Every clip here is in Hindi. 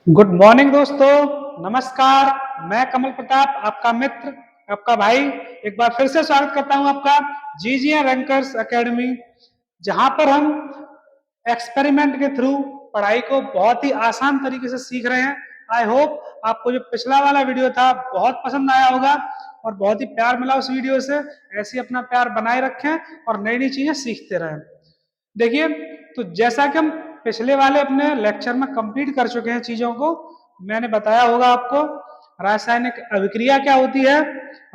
गुड मॉर्निंग दोस्तों, नमस्कार। मैं कमल प्रताप, आपका मित्र, आपका भाई, एक बार फिर से स्वागत करता हूं आपका जीजीए रैंकर्स एकेडमी, जहां पर हम एक्सपेरिमेंट के थ्रू पढ़ाई को बहुत ही आसान तरीके से सीख रहे हैं। आई होप आपको जो पिछला वाला वीडियो था बहुत पसंद आया होगा और बहुत ही प्यार मिला उस वीडियो से। ऐसे ही अपना प्यार बनाए रखें और नई नई चीजें सीखते रहें। देखिए, तो जैसा कि हम पिछले वाले अपने लेक्चर में कंप्लीट कर चुके हैं चीजों को, मैंने बताया होगा आपको रासायनिक अभिक्रिया क्या होती है,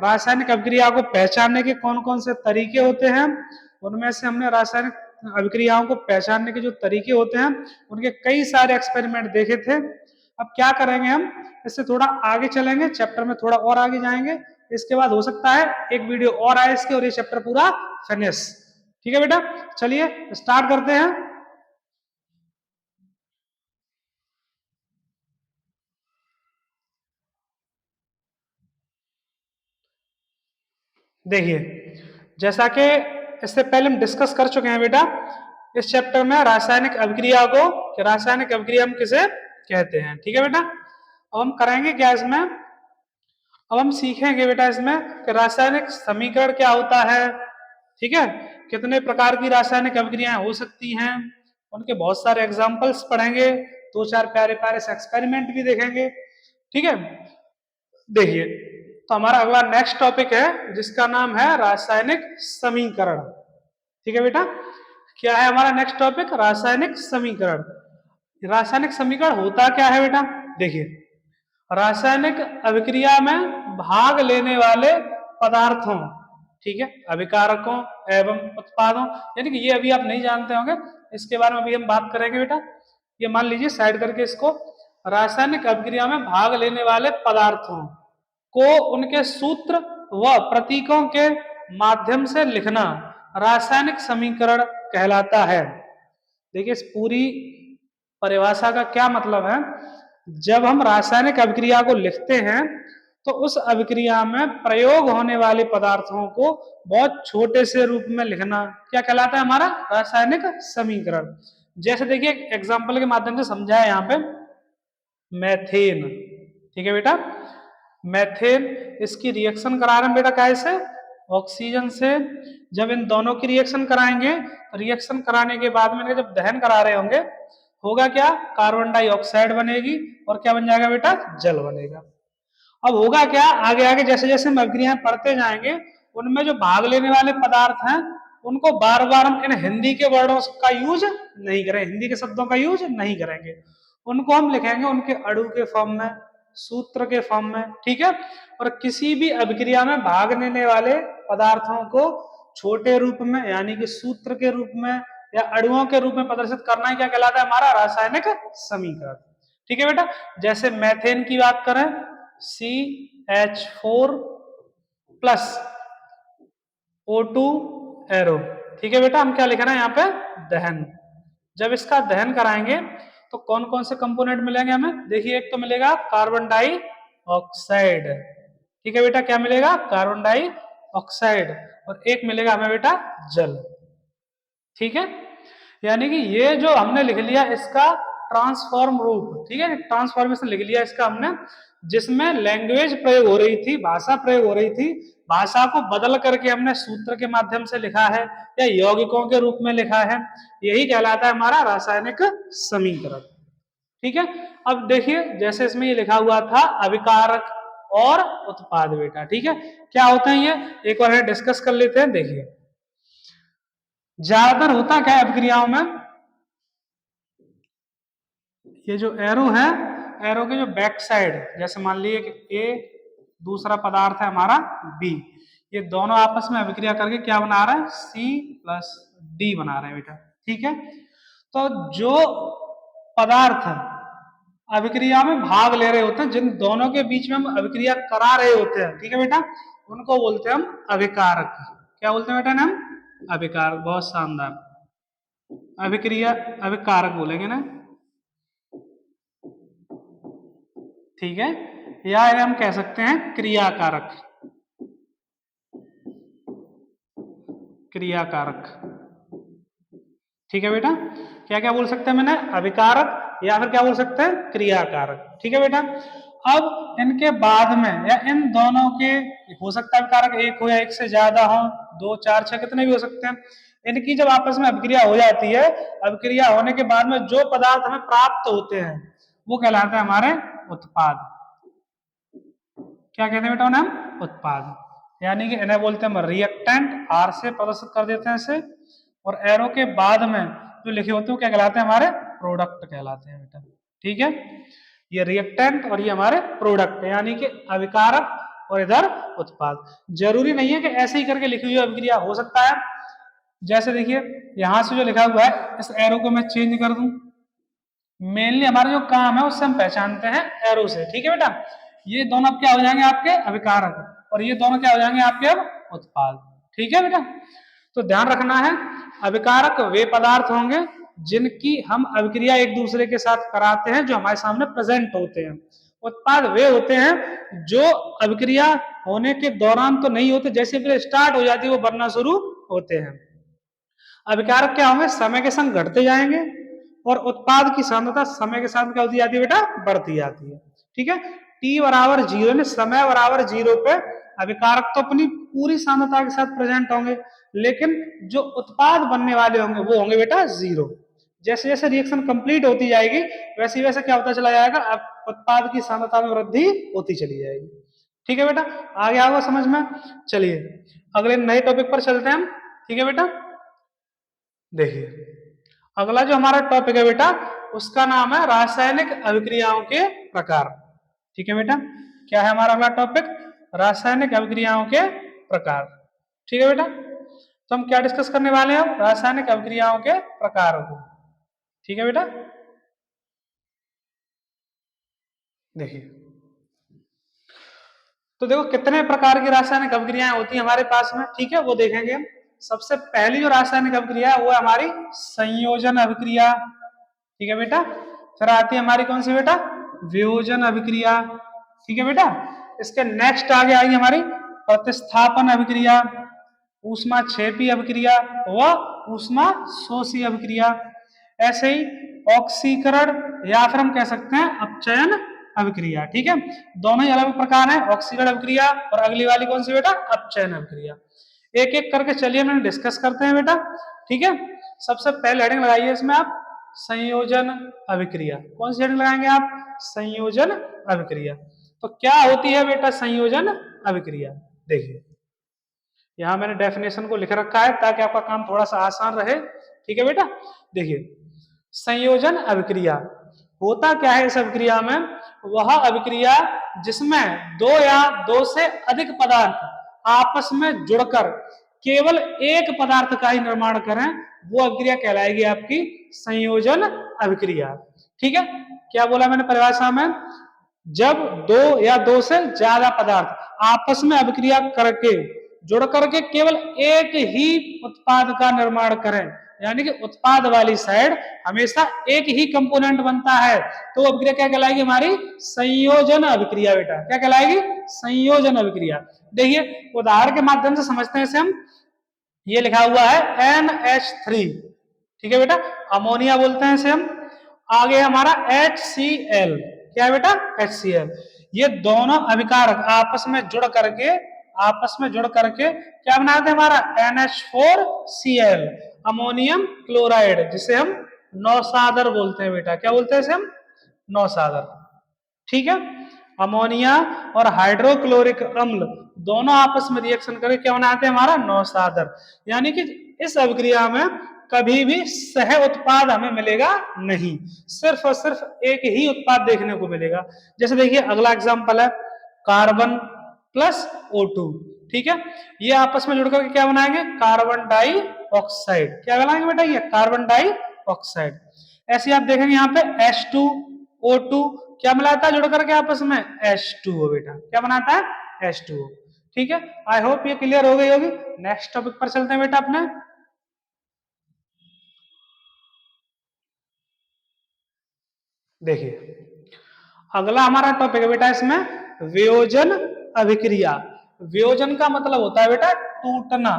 रासायनिक अभिक्रिया को पहचानने के कौन कौन से तरीके होते हैं। उनमें से हमने रासायनिक अभिक्रियाओं को पहचानने के जो तरीके होते हैं उनके कई सारे एक्सपेरिमेंट देखे थे। अब क्या करेंगे, हम इससे थोड़ा आगे चलेंगे, चैप्टर में थोड़ा और आगे जाएंगे। इसके बाद हो सकता है एक वीडियो और आए इसके और ये चैप्टर पूरा फिनिश। ठीक है बेटा, चलिए स्टार्ट करते हैं। देखिए, जैसा कि इससे पहले हम डिस्कस कर चुके हैं बेटा इस चैप्टर में रासायनिक अभिक्रिया को, कि रासायनिक अभिक्रिया हम किसे कहते हैं। ठीक है बेटा, अब हम करेंगे क्या इसमें, अब हम सीखेंगे बेटा इसमें कि रासायनिक समीकरण क्या होता है। ठीक है, कितने प्रकार की रासायनिक अभिक्रियाएं हो सकती हैं, उनके बहुत सारे एग्जाम्पल्स पढ़ेंगे, दो चार प्यारे प्यारे से एक्सपेरिमेंट भी देखेंगे। ठीक है, देखिए, तो हमारा अगला नेक्स्ट टॉपिक है जिसका नाम है रासायनिक समीकरण। ठीक है बेटा, क्या है हमारा नेक्स्ट टॉपिक, रासायनिक समीकरण। रासायनिक समीकरण होता क्या है बेटा, देखिए, रासायनिक अभिक्रिया में भाग लेने वाले पदार्थों, ठीक है, अभिकारकों एवं उत्पादों, यानी कि ये अभी आप नहीं जानते होंगे, इसके बारे में अभी हम बात करेंगे बेटा। ये मान लीजिए साइड करके इसको, रासायनिक अभिक्रिया में भाग लेने वाले पदार्थों को उनके सूत्र व प्रतीकों के माध्यम से लिखना रासायनिक समीकरण कहलाता है। देखिए, इस पूरी परिभाषा का क्या मतलब है, जब हम रासायनिक अभिक्रिया को लिखते हैं तो उस अभिक्रिया में प्रयोग होने वाले पदार्थों को बहुत छोटे से रूप में लिखना क्या कहलाता है, हमारा रासायनिक समीकरण। जैसे देखिए, एग्जाम्पल के माध्यम से समझाया यहाँ पे, मैथेन। ठीक है बेटा, मैथेन, इसकी रिएक्शन करा रहे हैं बेटा कैसे, ऑक्सीजन से। जब इन दोनों की रिएक्शन कराएंगे, रिएक्शन कराने के बाद में जब दहन करा रहे होंगे, होगा क्या, कार्बन डाइऑक्साइड बनेगी और क्या बन जाएगा बेटा, जल बनेगा। अब होगा क्या, आगे आगे जैसे जैसे हम अभिक्रियाएं पढ़ते जाएंगे, उनमें जो भाग लेने वाले पदार्थ हैं उनको बार बार हम इन हिंदी के वर्डों का यूज नहीं करें, हिंदी के शब्दों का यूज नहीं करेंगे, उनको हम लिखेंगे उनके अणु के फॉर्म में, सूत्र के फॉर्म में। ठीक है, और किसी भी अभिक्रिया में भाग लेने वाले पदार्थों को छोटे रूप में यानी कि सूत्र के रूप में या अणुओं के रूप में प्रदर्शित करना ही क्या कहलाता है, हमारा रासायनिक समीकरण। ठीक है बेटा, जैसे मैथेन की बात करें, CH4 प्लस O2 एरो। ठीक है बेटा, हम क्या लिख रहे हैं यहाँ पे, दहन। जब इसका दहन कराएंगे तो कौन कौन से कंपोनेंट मिलेंगे हमें, देखिए, एक तो मिलेगा कार्बन डाई ऑक्साइड। ठीक है बेटा, क्या मिलेगा, कार्बन डाई ऑक्साइड, और एक मिलेगा हमें बेटा जल। ठीक है, यानी कि ये जो हमने लिख लिया इसका ट्रांसफॉर्म रूप, ठीक है, ट्रांसफॉर्मेशन लिख लिया इसका हमने, जिसमें लैंग्वेज प्रयोग हो रही थी, भाषा प्रयोग हो रही थी, भाषा को बदल करके हमने सूत्र के माध्यम से लिखा है या यौगिकों के रूप में लिखा है, यही कहलाता है हमारा रासायनिक समीकरण। ठीक है, अब देखिए, जैसे इसमें ये लिखा हुआ था अभिकारक और उत्पाद बेटा। ठीक है, क्या होते हैं ये, एक बार डिस्कस कर लेते हैं। देखिए, ज्यादातर होता क्या है अभिक्रियाओं में, ये जो एरो है, एरो के जो बैक साइड, जैसे मान लीजिए कि ए, दूसरा पदार्थ है हमारा बी, ये दोनों आपस में अभिक्रिया करके क्या बना रहा है, C+D बना रहे हैं बेटा। ठीक है, तो जो पदार्थ अभिक्रिया में भाग ले रहे होते हैं, जिन दोनों के बीच में हम अभिक्रिया करा रहे होते हैं, ठीक है बेटा, उनको बोलते हैं हम अभिकारक। क्या बोलते हैं बेटा नाम, अभिकारक। बहुत शानदार, अभिक्रिया अभिकारक बोलेंगे ना। ठीक है, या हम कह सकते हैं क्रियाकारक, क्रियाकारक। ठीक है बेटा, क्या क्या बोल सकते हैं मैंने, अभिकारक, या फिर क्या बोल सकते हैं, क्रिया कारक। ठीक है बेटा। अब इनके बाद में या इन दोनों के हो सकता है कारक एक हो या एक से ज्यादा हो, 2 4 6 कितने भी हो सकते हैं। इनकी जब आपस में अभिक्रिया हो जाती है, अभिक्रिया होने के बाद में जो पदार्थ हमें प्राप्त होते हैं वो कहलाते हैं हमारे उत्पाद। क्या कहते हैं बेटा उन्हें हम, उत्पाद। यानी कि इन्हें बोलते हैं हम रिएक्टेंट, आर से प्रदर्शित कर देते हैं इसे, और एरो के बाद में जो लिखे होते हैं वो क्या कहलाते हैं, हमारे प्रोडक्ट कहलाते हैं बेटा। ठीक है, ये रिएक्टेंट और ये हमारे प्रोडक्ट, यानी कि अभिकारक और इधर उत्पाद। जरूरी नहीं है कि ऐसे ही करके लिखी हुई अभिक्रिया, हो सकता है जैसे देखिए यहां से जो लिखा हुआ है इस एरो को मैं चेंज कर दूं। मेनली हमारा जो काम है उससे हम पहचानते हैं एरो से। ठीक है बेटा, ये दोनों अब क्या हो जाएंगे आपके अभिकारक और ये दोनों क्या हो जाएंगे आपके अब उत्पाद। ठीक है बेटा, तो ध्यान रखना है अभिकारक वे पदार्थ होंगे जिनकी हम अभिक्रिया एक दूसरे के साथ कराते हैं, जो हमारे सामने प्रेजेंट होते हैं। उत्पाद वे होते हैं जो अभिक्रिया होने के दौरान तो नहीं होते, जैसे फिर स्टार्ट हो जाती है वो बनना शुरू होते हैं। अभिकारक क्या होंगे, समय के संग घटते जाएंगे, और उत्पाद की सांद्रता समय के साथ क्या होती जाती है बेटा, बढ़ती जाती है। ठीक है, टी बराबर 0 समय बराबर 0 पे अभिकारक तो अपनी पूरी सांद्रता के साथ प्रेजेंट होंगे, लेकिन जो उत्पाद बनने वाले होंगे वो होंगे बेटा 0। जैसे जैसे रिएक्शन कंप्लीट होती जाएगी वैसे वैसे क्या होता चला जाएगा, अब उत्पाद की सांद्रता में वृद्धि होती चली जाएगी। ठीक है बेटा, आगे आओगे समझ में। चलिए अगले नए टॉपिक पर चलते हैं हम। ठीक है बेटा, देखिए अगला जो हमारा टॉपिक है बेटा उसका नाम है रासायनिक अभिक्रियाओं के प्रकार। ठीक है बेटा, क्या है हमारा अगला टॉपिक, रासायनिक अभिक्रियाओं के प्रकार। ठीक है बेटा, तो हम क्या डिस्कस करने वाले हैं, रासायनिक अभिक्रियाओं के प्रकारों को। ठीक है बेटा, देखिए तो देखो कितने प्रकार की रासायनिक अभिक्रियाएं होती हैं हमारे पास में। ठीक है, वो देखेंगे हम। सबसे पहली जो रासायनिक अभिक्रिया है वो है हमारी संयोजन अभिक्रिया। ठीक है बेटा, फिर आती है हमारी कौन सी बेटा, वियोजन अभिक्रिया। ठीक है बेटा, इसके नेक्स्ट आगे आएगी हमारी प्रतिस्थापन अभिक्रिया, ऊष्माक्षेपी अभिक्रिया व ऊष्मा शोषी अभिक्रिया। ऐसे ही ऑक्सीकरण या फिर हम कह सकते हैं अपचयन अभिक्रिया। ठीक है, दोनों ही अलग प्रकार है, ऑक्सीकरण अभिक्रिया और अगली वाली कौन सी बेटा, अपचयन अभिक्रिया। एक एक करके चलिए हम डिस्कस करते हैं बेटा। ठीक है, सबसे पहले हेडिंग लगाइए इसमें आप संयोजन अभिक्रिया। कौन सी हेडिंग लगाएंगे आप, संयोजन अभिक्रिया। तो क्या होती है बेटा संयोजन अभिक्रिया, देखिए यहां मैंने डेफिनेशन को लिख रखा है ताकि आपका काम थोड़ा सा आसान रहे। ठीक है बेटा, देखिए संयोजन अभिक्रिया होता क्या है, इस अभिक्रिया में वह अभिक्रिया जिसमें दो या दो से अधिक पदार्थ आपस में जुड़कर केवल एक पदार्थ का ही निर्माण करें, वो अभिक्रिया कहलाएगी आपकी संयोजन अभिक्रिया। ठीक है, क्या बोला मैंने परिभाषा में, जब दो या दो से ज्यादा पदार्थ आपस में अभिक्रिया करके जुड़ करके केवल एक ही उत्पाद का निर्माण करें, यानी कि उत्पाद वाली साइड हमेशा एक ही कंपोनेंट बनता है, तो अभिक्रिया क्या कहलाएगी हमारी, संयोजन अभिक्रिया। बेटा क्या कहलाएगी, संयोजन अभिक्रिया। देखिए उदाहरण के माध्यम से समझते हैं इसे हम। ये लिखा हुआ है NH3। ठीक है बेटा, अमोनिया बोलते हैं इसे हम। आगे हमारा HCl, क्या है बेटा, HCl। ये दोनों अभिकारक आपस में जुड़ करके क्या बनाते हैं हमारा NH4Cl, अमोनियम क्लोराइड, जिसे हम नौसादर बोलते हैं बेटा। क्या बोलते हैं इसे हम, नौसादर। ठीक है, अमोनिया और हाइड्रोक्लोरिक अम्ल दोनों आपस में रिएक्शन करके क्या बनाते हैं हमारा नौसादर। यानी कि इस अभिक्रिया में कभी भी सह उत्पाद हमें मिलेगा नहीं, सिर्फ और सिर्फ एक ही उत्पाद देखने को मिलेगा। जैसे देखिए अगला एग्जांपल है कार्बन प्लस O2। ठीक है, ये आपस में जुड़कर के क्या बनाएंगे, कार्बन डाई ऑक्साइड। क्या बनाएंगे बेटा, ये कार्बन डाई ऑक्साइड। ऐसे आप देखेंगे यहाँ पे H2O2 क्या मिलाता है जुड़ करके आपस में, H2O बेटा। क्या बनाता है, H2O। ठीक है, आई होप ये क्लियर हो गई होगी। नेक्स्ट टॉपिक पर चलते हैं बेटा अपने। देखिए अगला हमारा टॉपिक है बेटा इसमें वियोजन अभिक्रिया। वियोजन का मतलब होता है बेटा टूटना।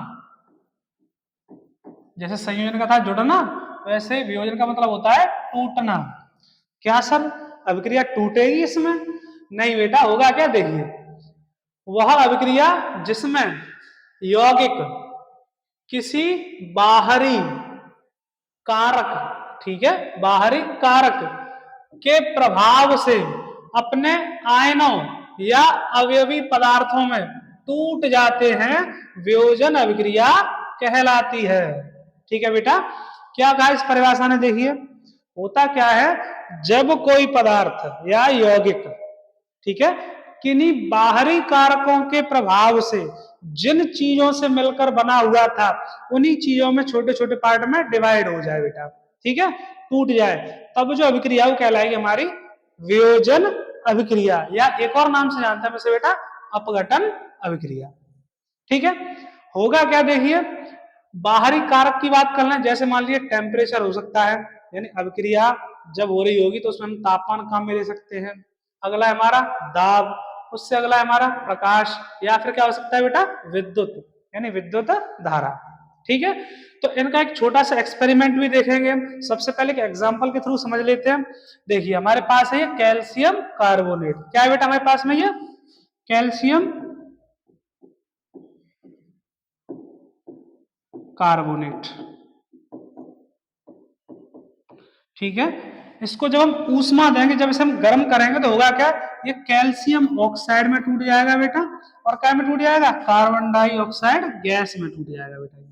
जैसे संयोजन का था जुड़ना, वैसे वियोजन का मतलब होता है टूटना। क्या सर अभिक्रिया टूटेगी इसमें? नहीं बेटा, होगा क्या देखिए, वह अभिक्रिया जिसमें यौगिक किसी बाहरी कारक, ठीक है, बाहरी कारक के प्रभाव से अपने आयनों या अवयवी पदार्थों में टूट जाते हैं, वियोजन अभिक्रिया कहलाती है। ठीक है बेटा, क्या कहा इस परिभाषा ने, देखिए होता क्या है, जब कोई पदार्थ या यौगिक, ठीक है, किन्हीं बाहरी कारकों के प्रभाव से जिन चीजों से मिलकर बना हुआ था उन्हीं चीजों में छोटे छोटे पार्ट में डिवाइड हो जाए बेटा, ठीक है, टूट जाए, तब जो अभिक्रिया वो कहलाएगी हमारी वियोजन अभिक्रिया, या एक और नाम से जानते हैं वैसे बेटा, अपघटन अभिक्रिया। ठीक है, होगा क्या देखिए, बाहरी कारक की बात कर लें, जैसे मान लीजिए टेम्परेचर हो सकता है, यानी अभिक्रिया जब हो रही होगी तो उसमें हम तापमान काम में ले सकते हैं। अगला है हमारा दाब, उससे अगला है हमारा प्रकाश, या फिर क्या हो सकता है बेटा, विद्युत, यानी विद्युत धारा। ठीक है, तो इनका एक छोटा सा एक्सपेरिमेंट भी देखेंगे। सबसे पहले एक एग्जांपल के थ्रू समझ लेते हैं। देखिए हमारे पास है ये कैल्शियम कार्बोनेट, क्या है बेटा हमारे पास में, ये कैल्शियम कार्बोनेट। ठीक है, इसको जब हम ऊष्मा देंगे, जब इसे हम गर्म करेंगे तो होगा क्या, ये कैल्शियम ऑक्साइड में टूट जाएगा बेटा, और क्या में टूट जाएगा, कार्बन डाइऑक्साइड गैस में टूट जाएगा बेटा।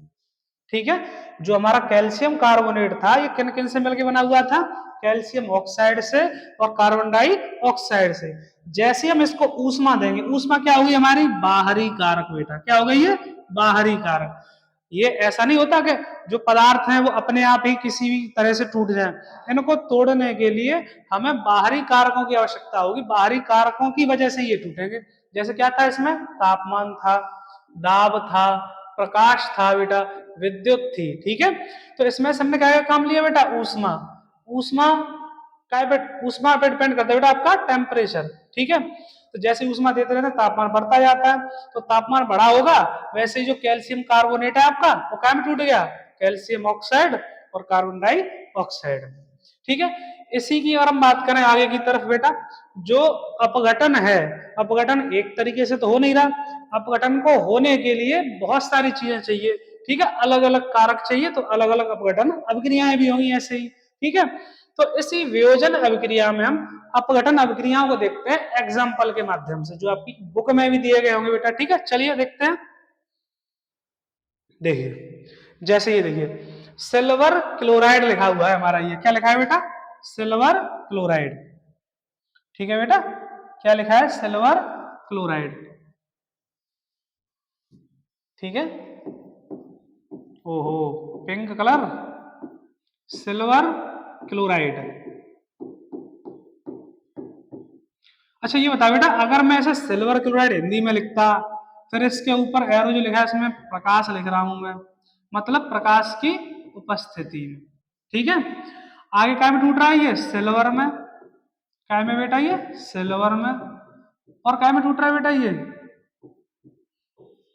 ठीक है, जो हमारा कैल्शियम कार्बोनेट था ये किन किन से मिलकर बना हुआ था, कैल्शियम ऑक्साइड से और कार्बन डाइऑक्साइड से। जैसे हम इसको ऊष्मा देंगे, ऊष्मा क्या होगी हमारी, बाहरी कारक बेटा, क्या हो गई है, बाहरी कारक। ये ऐसा नहीं होता कि जो पदार्थ हैं वो अपने आप ही किसी भी तरह से टूट जाएं, इनको तोड़ने के लिए हमें बाहरी कारकों की आवश्यकता होगी, बाहरी कारकों की वजह से ये टूटेंगे। जैसे क्या था इसमें, तापमान था, दाब था, प्रकाश था बेटा, विद्युत थी। ठीक है, तो इसमें से हमने क्या काम लिया बेटा, ऊष्मा। ऊष्मा क्या ऊष्मा पे डिपेंड करता है बेटा आपका टेम्परेचर। ठीक है, तो जैसे ऊष्मा देते रहते तापमान बढ़ता जाता है, तो तापमान बढ़ा होगा, वैसे ही जो कैल्शियम कार्बोनेट है आपका वो क्या में टूट गया, कैल्शियम ऑक्साइड और कार्बन डाइऑक्साइड। ठीक है, इसी की अगर हम बात करें आगे की तरफ बेटा, जो अपघटन है, अपघटन एक तरीके से तो हो नहीं रहा, अपघटन को होने के लिए बहुत सारी चीजें चाहिए। ठीक है, अलग अलग कारक चाहिए, तो अलग अलग अपघटन अभिक्रियाएं भी होंगी ऐसे ही। ठीक है, तो इसी वियोजन अभिक्रिया में हम अपघटन अभिक्रियाओं को देखते हैं एग्जाम्पल के माध्यम से, जो आपकी बुक में भी दिए गए होंगे बेटा। ठीक है, चलिए देखते हैं। देखिए जैसे ये देखिए सिल्वर क्लोराइड लिखा हुआ है हमारा, ये क्या लिखा है बेटा, सिल्वर क्लोराइड। ठीक है बेटा, क्या लिखा है, सिल्वर क्लोराइड। ठीक है, ओहो पिंक कलर, सिल्वर क्लोराइड। अच्छा ये बता बेटा, अगर मैं ऐसे सिल्वर क्लोराइड हिंदी में लिखता, फिर इसके ऊपर एरो जो लिखा है इसमें प्रकाश लिख रहा हूं मैं, मतलब प्रकाश की उपस्थिति में। ठीक है, आगे क्या में टूट रहा है, ये सिल्वर में, क्या में बेटा, ये सिल्वर में, और क्या में टूट रहा है बेटा, ये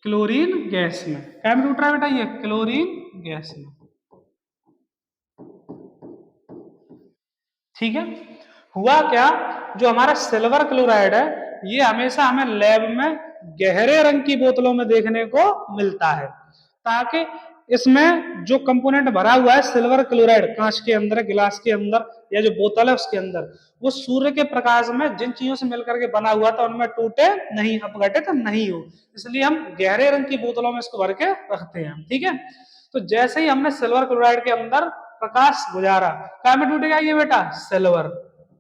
क्लोरीन गैस में। क्या में टूट रहा है बेटा, ये क्लोरीन गैस में। ठीक है, हुआ क्या, जो हमारा सिल्वर क्लोराइड है ये हमेशा हमें लैब में गहरे रंग की बोतलों में देखने को मिलता है, ताकि इसमें जो कंपोनेंट भरा हुआ है सिल्वर क्लोराइड, कांच के अंदर, गिलास के अंदर, या जो बोतल है उसके अंदर, वो सूर्य के प्रकाश में जिन चीजों से मिलकर के बना हुआ था उनमें टूटे नहीं, अपघटित नहीं हो, इसलिए हम गहरे रंग की बोतलों में इसको भर के रखते हैं। ठीक है, तो जैसे ही हमने सिल्वर क्लोराइड के अंदर प्रकाश गुजारा, क्या में टूटेगा ये बेटा, सिल्वर।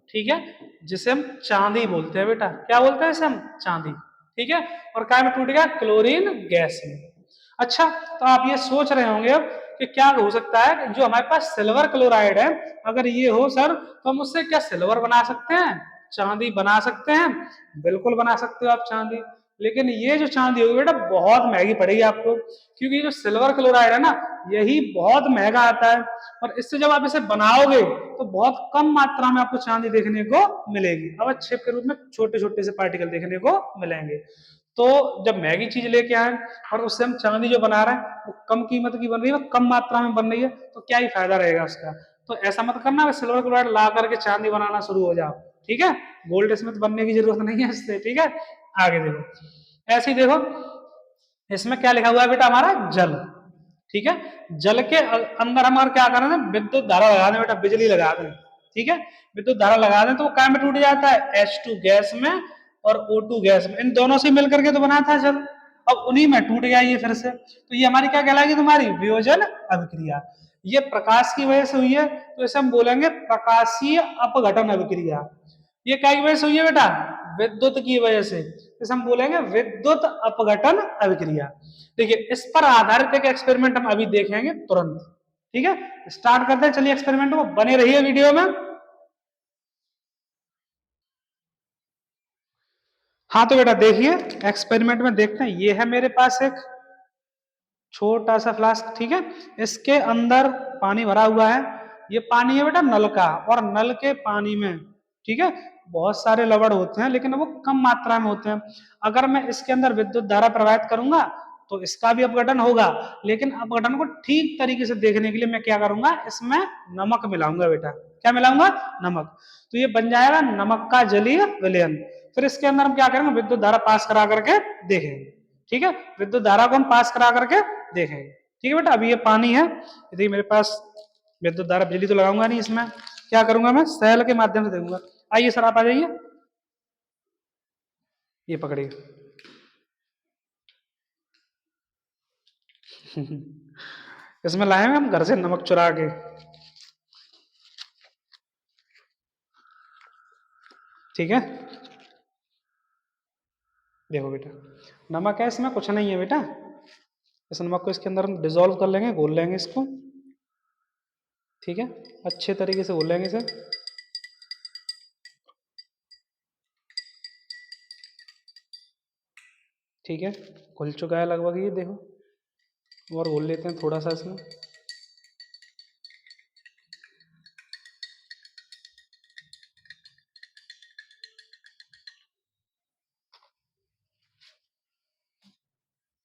ठीक है, जिसे हम चांदी बोलते हैं बेटा, क्या बोलते हैं इसे हम, चांदी। ठीक है, और क्या में टूटेगा, क्लोरीन गैस में। अच्छा, तो आप ये सोच रहे होंगे अब कि क्या हो सकता है कि जो हमारे पास सिल्वर क्लोराइड है, अगर ये हो सर तो हम उससे क्या सिल्वर बना सकते हैं, चांदी बना सकते हैं। बिल्कुल बना सकते हो आप चांदी, लेकिन ये जो चांदी होगी बेटा बहुत महंगी पड़ेगी आपको, क्योंकि जो सिल्वर क्लोराइड है ना यही बहुत महंगा आता है, और इससे जब आप इसे बनाओगे तो बहुत कम मात्रा में आपको चांदी देखने को मिलेगी, अवक्षेप के रूप में छोटे छोटे से पार्टिकल देखने को मिलेंगे। तो जब महंगी चीज लेके आए और उससे हम चांदी जो बना रहे हैं वो कम कीमत की बन रही है, कम मात्रा में बन रही है, तो क्या ही फायदा रहेगा उसका। तो ऐसा मत करना सिल्वर क्लोराइड ला करके चांदी बनाना शुरू हो जाओ, ठीक है। गोल्ड स्मिथ बनने की जरूरत नहीं है इससे, ठीक है। आगे देखो, ऐसे ही देखो, इसमें क्या लिखा हुआ है बेटा, हमारा जल, ठीक है। जल के अंदर हमारे क्या करना है, विद्युत धारा लगा दें बेटा, बिजली लगा दें, ठीक है। विद्युत धारा लगा दें तो वो क्या में टूट जाता है, H2 गैस में और O2 गैस में, इन दोनों से मिलकर के तो बना था जल, अब उन्हीं में टूट गया ये फिर से, तो ये हमारी क्या कहलाएगी, तुम्हारी वियोजन अभिक्रिया। ये प्रकाश की वजह से हुई है, तो इसे हम बोलेंगे प्रकाशीय अपघटन अभिक्रिया। ये क्या की वजह से हुई है बेटा, विद्युत की वजह से, इसे हम बोलेंगे विद्युत अपघटन अभिक्रिया। देखिए इस पर आधारित एक एक्सपेरिमेंट हम अभी देखेंगे तुरंत, ठीक है। स्टार्ट करते हैं, चलिए एक्सपेरिमेंट को, बने रहिए वीडियो में। हाँ तो बेटा देखिए, एक्सपेरिमेंट में देखते हैं, ये है मेरे पास एक छोटा सा फ्लास्क, ठीक है। इसके अंदर पानी भरा हुआ है, ये पानी है बेटा नल का, और नल के पानी में, ठीक है, बहुत सारे लवण होते हैं लेकिन वो कम मात्रा में होते हैं। अगर मैं इसके अंदर विद्युत धारा प्रवाहित करूंगा तो इसका भी अपघटन होगा, लेकिन अपघटन को ठीक तरीके से देखने के लिए मैं क्या करूंगा, इसमें नमक मिलाऊंगा बेटा। क्या मिलाऊंगा, नमक। तो ये बन जाएगा नमक का जलीय विलयन। फिर इसके अंदर हम क्या करेंगे, विद्युत धारा पास करा करके देखेंगे, ठीक है। विद्युत धारा को हम पास करा करके देखेंगे, ठीक है बेटा। अभी ये पानी है, यदि मेरे पास विद्युत धारा, बिजली तो लगाऊंगा नहीं इसमें, क्या करूंगा मैं, सेल के माध्यम से देखूंगा। आइए सर आप आ जाइए, ये पकड़िए। इसमें लाए हैं हम घर से नमक चुरा के, ठीक है। देखो बेटा, नमक है इसमें, कुछ नहीं है बेटा। इस नमक को इसके अंदर हम डिजोल्व कर लेंगे, घोल लेंगे इसको, ठीक है। अच्छे तरीके से घोल लेंगे इसे, ठीक है। घुल चुका है लगभग ये, देखो, और घोल लेते हैं थोड़ा सा इसमें,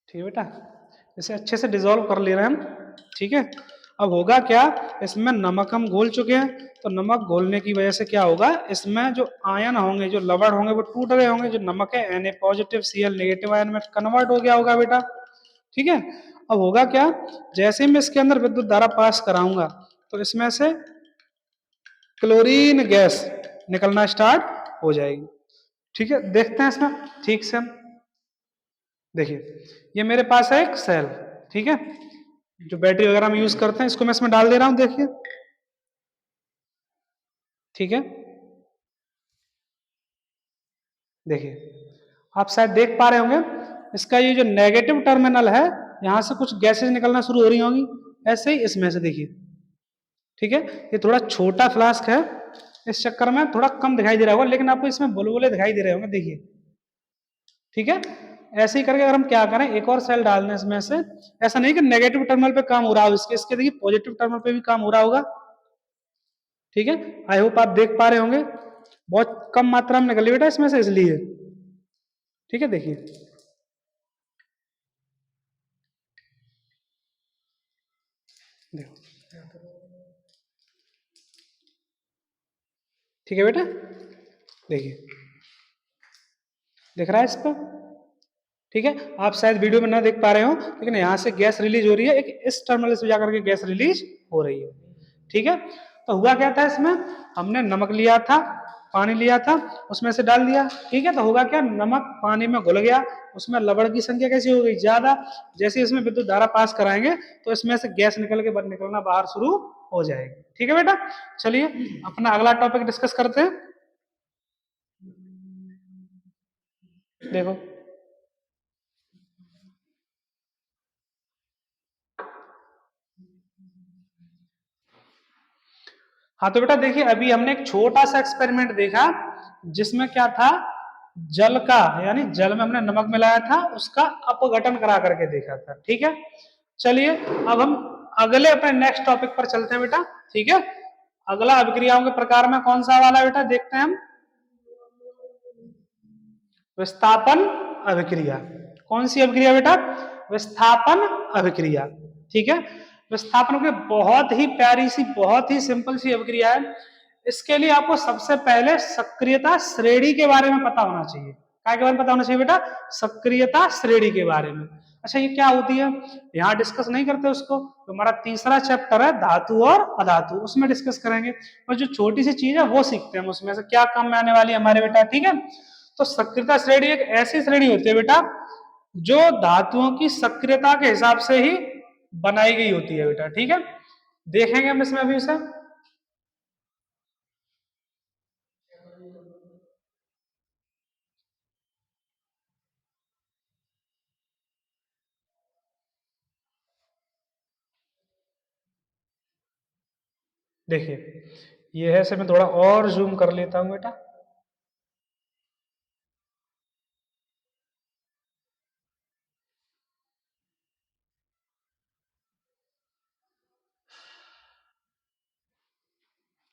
ठीक है बेटा। इसे अच्छे से डिजोल्व कर ले रहे हैं हम, ठीक है। अब होगा क्या, इसमें नमक हम घोल चुके हैं, तो नमक घोलने की वजह से क्या होगा, इसमें जो आयन होंगे, जो लवण होंगे, वो टूट गए होंगे। जो नमक है Na positive Cl negative ion में कन्वर्ट हो गया होगा बेटा, ठीक है। अब होगा क्या, जैसे ही मैं इसके अंदर विद्युत धारा पास कराऊंगा तो इसमें से क्लोरीन गैस निकलना स्टार्ट हो जाएगी, ठीक है। देखते हैं इसमें ठीक से हम, देखिए ये मेरे पास है एक सेल, ठीक है, जो बैटरी वगैरह में यूज करते हैं, इसको मैं इसमें डाल दे रहा हूं, देखिए, ठीक है। देखिए आप शायद देख पा रहे होंगे, इसका ये जो नेगेटिव टर्मिनल है, यहां से कुछ गैसेज निकलना शुरू हो रही होंगी, ऐसे ही इसमें से देखिए, ठीक है। ये थोड़ा छोटा फ्लास्क है, इस चक्कर में थोड़ा कम दिखाई दे रहा होगा, लेकिन आपको इसमें बुलबुले दिखाई दे रहे होंगे, देखिए, ठीक है। ऐसे ही करके अगर हम क्या करें, एक और सेल डालने इसमें से, ऐसा नहीं कि नेगेटिव टर्मिनल पे काम हो रहा हो इसके, इसके देखिए पॉजिटिव टर्मिनल पे भी काम हो रहा होगा, ठीक है। आई होप आप देख पा रहे होंगे, बहुत कम मात्रा में निकली बेटा इसमें से, इसलिए, ठीक है। देखिए देखो, ठीक है बेटा, देखिए दिख रहा है इस पर, ठीक है। आप शायद वीडियो में ना देख पा रहे हो, लेकिन यहाँ से गैस रिलीज हो रही है, एक इस टर्मिनल से जाकर के गैस रिलीज हो रही है, ठीक है। तो हुआ क्या था इसमें, हमने नमक लिया था, पानी लिया था, उसमें से डाल दिया, ठीक है। तो होगा क्या, नमक पानी में घुल गया, उसमें लवण की संख्या कैसी हो गई, ज्यादा। जैसे इसमें विद्युत धारा पास कराएंगे तो इसमें से गैस निकलना बाहर शुरू हो जाएगी, ठीक है बेटा। चलिए अपना अगला टॉपिक डिस्कस करते हैं, देखो। हाँ तो बेटा देखिए, अभी हमने एक छोटा सा एक्सपेरिमेंट देखा, जिसमें क्या था, जल का, यानी जल में हमने नमक मिलाया था, उसका अपघटन करा करके देखा था, ठीक है। चलिए अब हम अगले अपने नेक्स्ट टॉपिक पर चलते हैं बेटा, ठीक है। अगला अभिक्रियाओं के प्रकार में कौन सा वाला बेटा, देखते हैं हम, विस्थापन अभिक्रिया। कौन सी अभिक्रिया बेटा, विस्थापन अभिक्रिया, ठीक है। विस्थापन की बहुत ही प्यारी सी, बहुत ही सिंपल सी अभिक्रिया है। इसके लिए आपको सबसे पहले सक्रियता श्रेणी के बारे में पता होना चाहिए। क्या के बारे में पता होना चाहिए बेटा? सक्रियता श्रेणी के बारे में। अच्छा, ये क्या होती है यहाँ डिस्कस नहीं करते उसको, तो हमारा तीसरा चैप्टर है धातु और अधातु, उसमें डिस्कस करेंगे। और जो छोटी सी चीज है वो सीखते हैं हम, उसमें से क्या काम में आने वाली है हमारे बेटा, ठीक है। तो सक्रियता श्रेणी एक ऐसी श्रेणी होती है बेटा जो धातुओं की सक्रियता के हिसाब से ही बनाई गई होती है बेटा, ठीक है। देखेंगे हम इसमें अभी उसे। देखिए ये है, इसे मैं थोड़ा और जूम कर लेता हूं बेटा।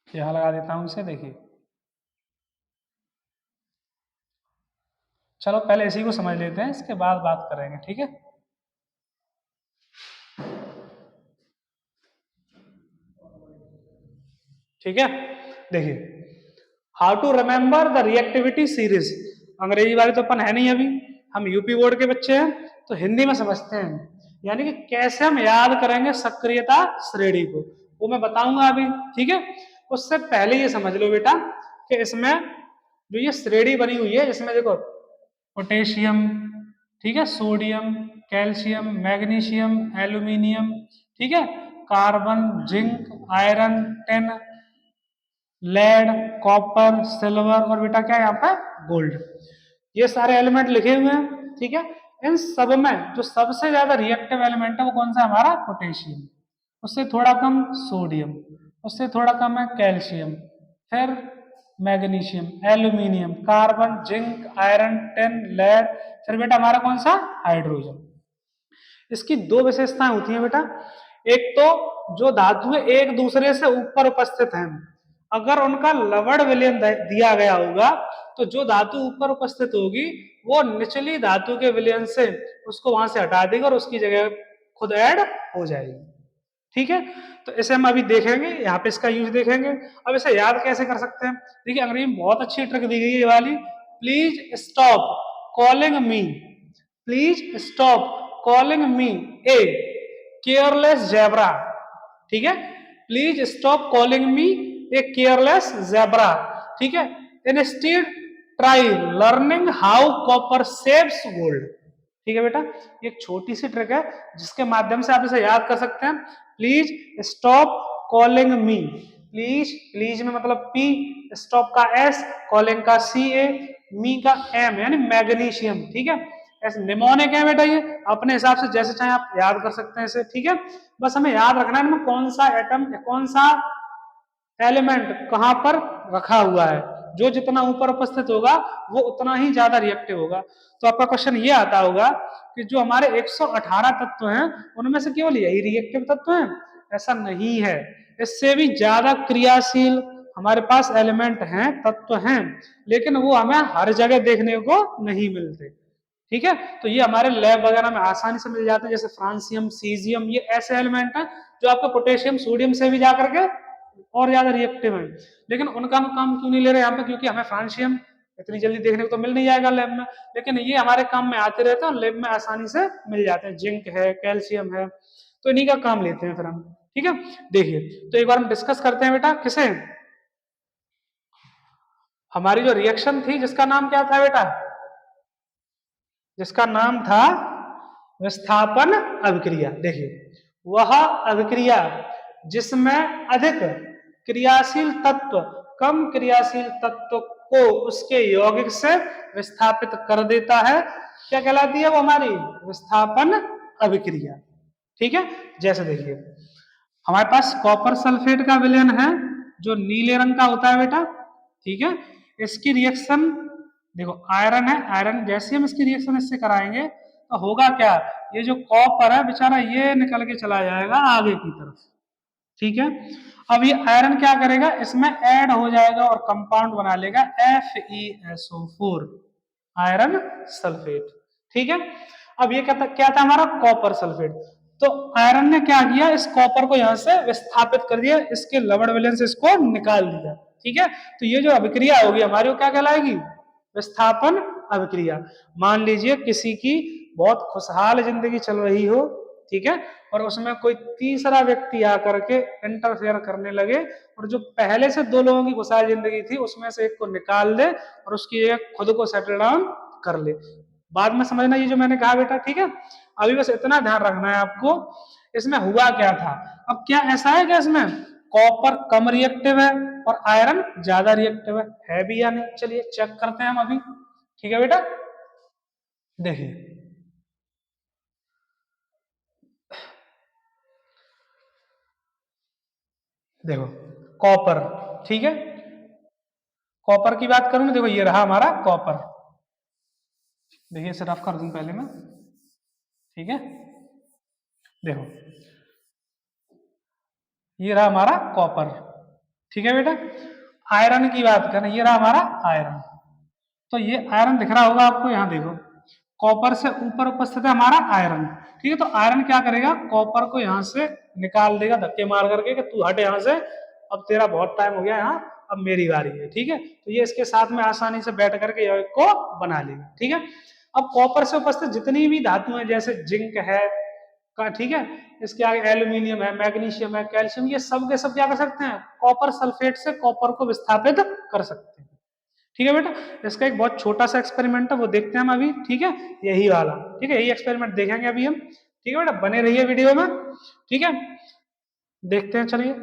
यहाँ लगा देता हूं इसे, देखिए। चलो पहले इसी को समझ लेते हैं, इसके बाद बात करेंगे, ठीक है। ठीक है, देखिए how to remember the reactivity series. अंग्रेजी वाले तो अपन है नहीं अभी, हम यूपी बोर्ड के बच्चे हैं, तो हिंदी में समझते हैं। यानी कि कैसे हम याद करेंगे सक्रियता श्रेणी को, वो मैं बताऊंगा अभी, ठीक है। उससे पहले ये समझ लो बेटा कि इसमें जो ये श्रेणी बनी हुई है, इसमें देखो पोटेशियम, ठीक है, सोडियम, कैल्शियम, मैग्नीशियम, एल्यूमिनियम, ठीक है, carbon, zinc, iron, tin, lead, copper, silver और बेटा क्या है यहाँ पे गोल्ड। ये सारे एलिमेंट लिखे हुए हैं, ठीक है। इन सब में जो सबसे ज्यादा रिएक्टिव एलिमेंट है वो कौन सा है हमारा? पोटेशियम। उससे थोड़ा कम सोडियम, उससे थोड़ा कम है कैल्शियम, फिर magnesium, aluminium, carbon, zinc, iron, tin, lead, फिर बेटा हमारा कौन सा? हाइड्रोजन। इसकी दो विशेषताएं होती हैं बेटा। एक तो जो धातुएं एक दूसरे से ऊपर उपस्थित हैं, अगर उनका लवण विलयन दिया गया होगा तो जो धातु ऊपर उपस्थित होगी वो निचली धातु के विलयन से उसको वहां से हटा देगा और उसकी जगह खुद ऐड हो जाएगी, ठीक है। तो इसे हम अभी देखेंगे, यहाँ पे इसका यूज देखेंगे। अब इसे याद कैसे कर सकते हैं? देखिए अंग्रेजी में बहुत अच्छी ट्रिक दी गई है ये वाली। Please stop calling me, please stop calling me a careless zebra, ठीक है। Please stop calling me a careless zebra, ठीक है। Instead try learning how copper saves gold, ठीक है बेटा। एक छोटी सी ट्रिक है जिसके माध्यम से आप इसे याद कर सकते हैं। Please stop calling me, please, please में मतलब पी, स्टॉप का एस, कॉलिंग का सी ए, मी का एम यानी मैग्नीशियम, ठीक है। ऐसे निमोनिक है बेटा, ये अपने हिसाब से जैसे चाहे आप याद कर सकते हैं इसे, ठीक है। बस हमें याद रखना है इनमें कौन सा एटम, कौन सा एलिमेंट कहां पर रखा हुआ है। जो जितना ऊपर उपस्थित होगा वो उतना ही ज्यादा रिएक्टिव होगा। तो आपका क्वेश्चन ये आता होगा कि जो हमारे 118 तत्व हैं उनमें से केवल यही रिएक्टिव तत्व हैं? ऐसा नहीं है, इससे भी ज्यादा क्रियाशील हमारे पास एलिमेंट हैं, तत्व हैं, लेकिन वो हमें हर जगह देखने को नहीं मिलते, ठीक है। तो ये हमारे लैब वगैरह में आसानी से मिल जाते हैं, जैसे फ्रांसियम, सीजियम, ये ऐसे एलिमेंट हैं जो आपको पोटेशियम, सोडियम से भी जाकर के और ज्यादा रिएक्टिव है। लेकिन उनका हम काम क्यों नहीं ले रहे यहाँ पे? क्योंकि हमें फ्रांसियम इतनी जल्दी देखने को तो मिल नहीं जाएगा लैब में, लेकिन ये हमारे काम में आते रहते हैं और लैब में आसानी से मिल जाते हैं। जिंक है, कैल्शियम है, तो इन्हीं का काम लेते हैं फिर हम, ठीक है। देखिए तो एक बार हम डिस्कस करते हैं बेटा, किसे? हमारी जो रिएक्शन थी जिसका नाम क्या था बेटा? जिसका नाम था विस्थापन अभिक्रिया। देखिए वह अभिक्रिया जिसमें अधिक क्रियाशील तत्व कम क्रियाशील तत्व को उसके यौगिक से विस्थापित कर देता है, क्या कहलाती है वो? हमारी विस्थापन अभिक्रिया, ठीक है। जैसे देखिए हमारे पास कॉपर सल्फेट का विलयन है जो नीले रंग का होता है बेटा, ठीक है। इसकी रिएक्शन देखो आयरन है, आयरन जैसे हम इसकी रिएक्शन इससे कराएंगे तो होगा क्या? ये जो कॉपर है बेचारा ये निकल के चला जाएगा आगे की तरफ, ठीक है। अब ये आयरन क्या करेगा? इसमें ऐड हो जाएगा और कंपाउंड बना लेगा FeSO4, आयरन सल्फेट, ठीक है। अब ये क्या था हमारा? Copper sulphate. तो आयरन ने क्या किया, इस कॉपर को यहां से विस्थापित कर दिया, इसके लवण विलयन से इसको निकाल दिया। ठीक है, तो ये जो अभिक्रिया होगी हमारी वो क्या कहलाएगी, विस्थापन अभिक्रिया। मान लीजिए किसी की बहुत खुशहाल जिंदगी चल रही हो, ठीक है, और उसमें कोई तीसरा व्यक्ति आकर के इंटरफेयर करने लगे और जो पहले से दो लोगों की खुशहाल जिंदगी थी उसमें से एक को निकाल दे और उसकी एक खुद को सेटल डाउन कर ले। बाद में समझना ये जो मैंने कहा बेटा, ठीक है। अभी बस इतना ध्यान रखना है आपको, इसमें हुआ क्या था। अब क्या ऐसा है कि इसमें कॉपर कम रिएक्टिव है और आयरन ज्यादा रिएक्टिव है भी या नहीं, चलिए चेक करते हैं हम अभी। ठीक है बेटा, देखिए देखो कॉपर, ठीक है, कॉपर की बात करूं, देखो ये रहा हमारा कॉपर। देखिए इसे रफ कर दूं पहले मैं, ठीक है। देखो ये रहा हमारा कॉपर, ठीक है बेटा। आयरन की बात करें, ये रहा हमारा आयरन। तो ये आयरन दिख रहा होगा आपको, यहाँ देखो कॉपर से ऊपर उपस्थित है हमारा आयरन, ठीक है। तो आयरन क्या करेगा, कॉपर को यहाँ से निकाल देगा धक्के मार करके कि तू हट यहाँ से, अब तेरा बहुत टाइम हो गया यहाँ, अब मेरी बारी है, ठीक है। तो ये इसके साथ में आसानी से बैठ करके यौगिक को बना लेगा, ठीक है। अब कॉपर से उपस्थित जितनी भी धातु है, जैसे जिंक है का, ठीक है, इसके आगे एल्यूमिनियम है, मैग्नीशियम है, कैल्शियम, ये सब के सब क्या कर सकते हैं, कॉपर सल्फेट से कॉपर को विस्थापित कर सकते हैं। ठीक है बेटा, इसका एक बहुत छोटा सा एक्सपेरिमेंट है, वो देखते हैं हम अभी, ठीक है, यही वाला, ठीक है, यही एक्सपेरिमेंट देखेंगे अभी हम। ठीक है बेटा, बने रहिए वीडियो में, ठीक है, देखते हैं, चलिए।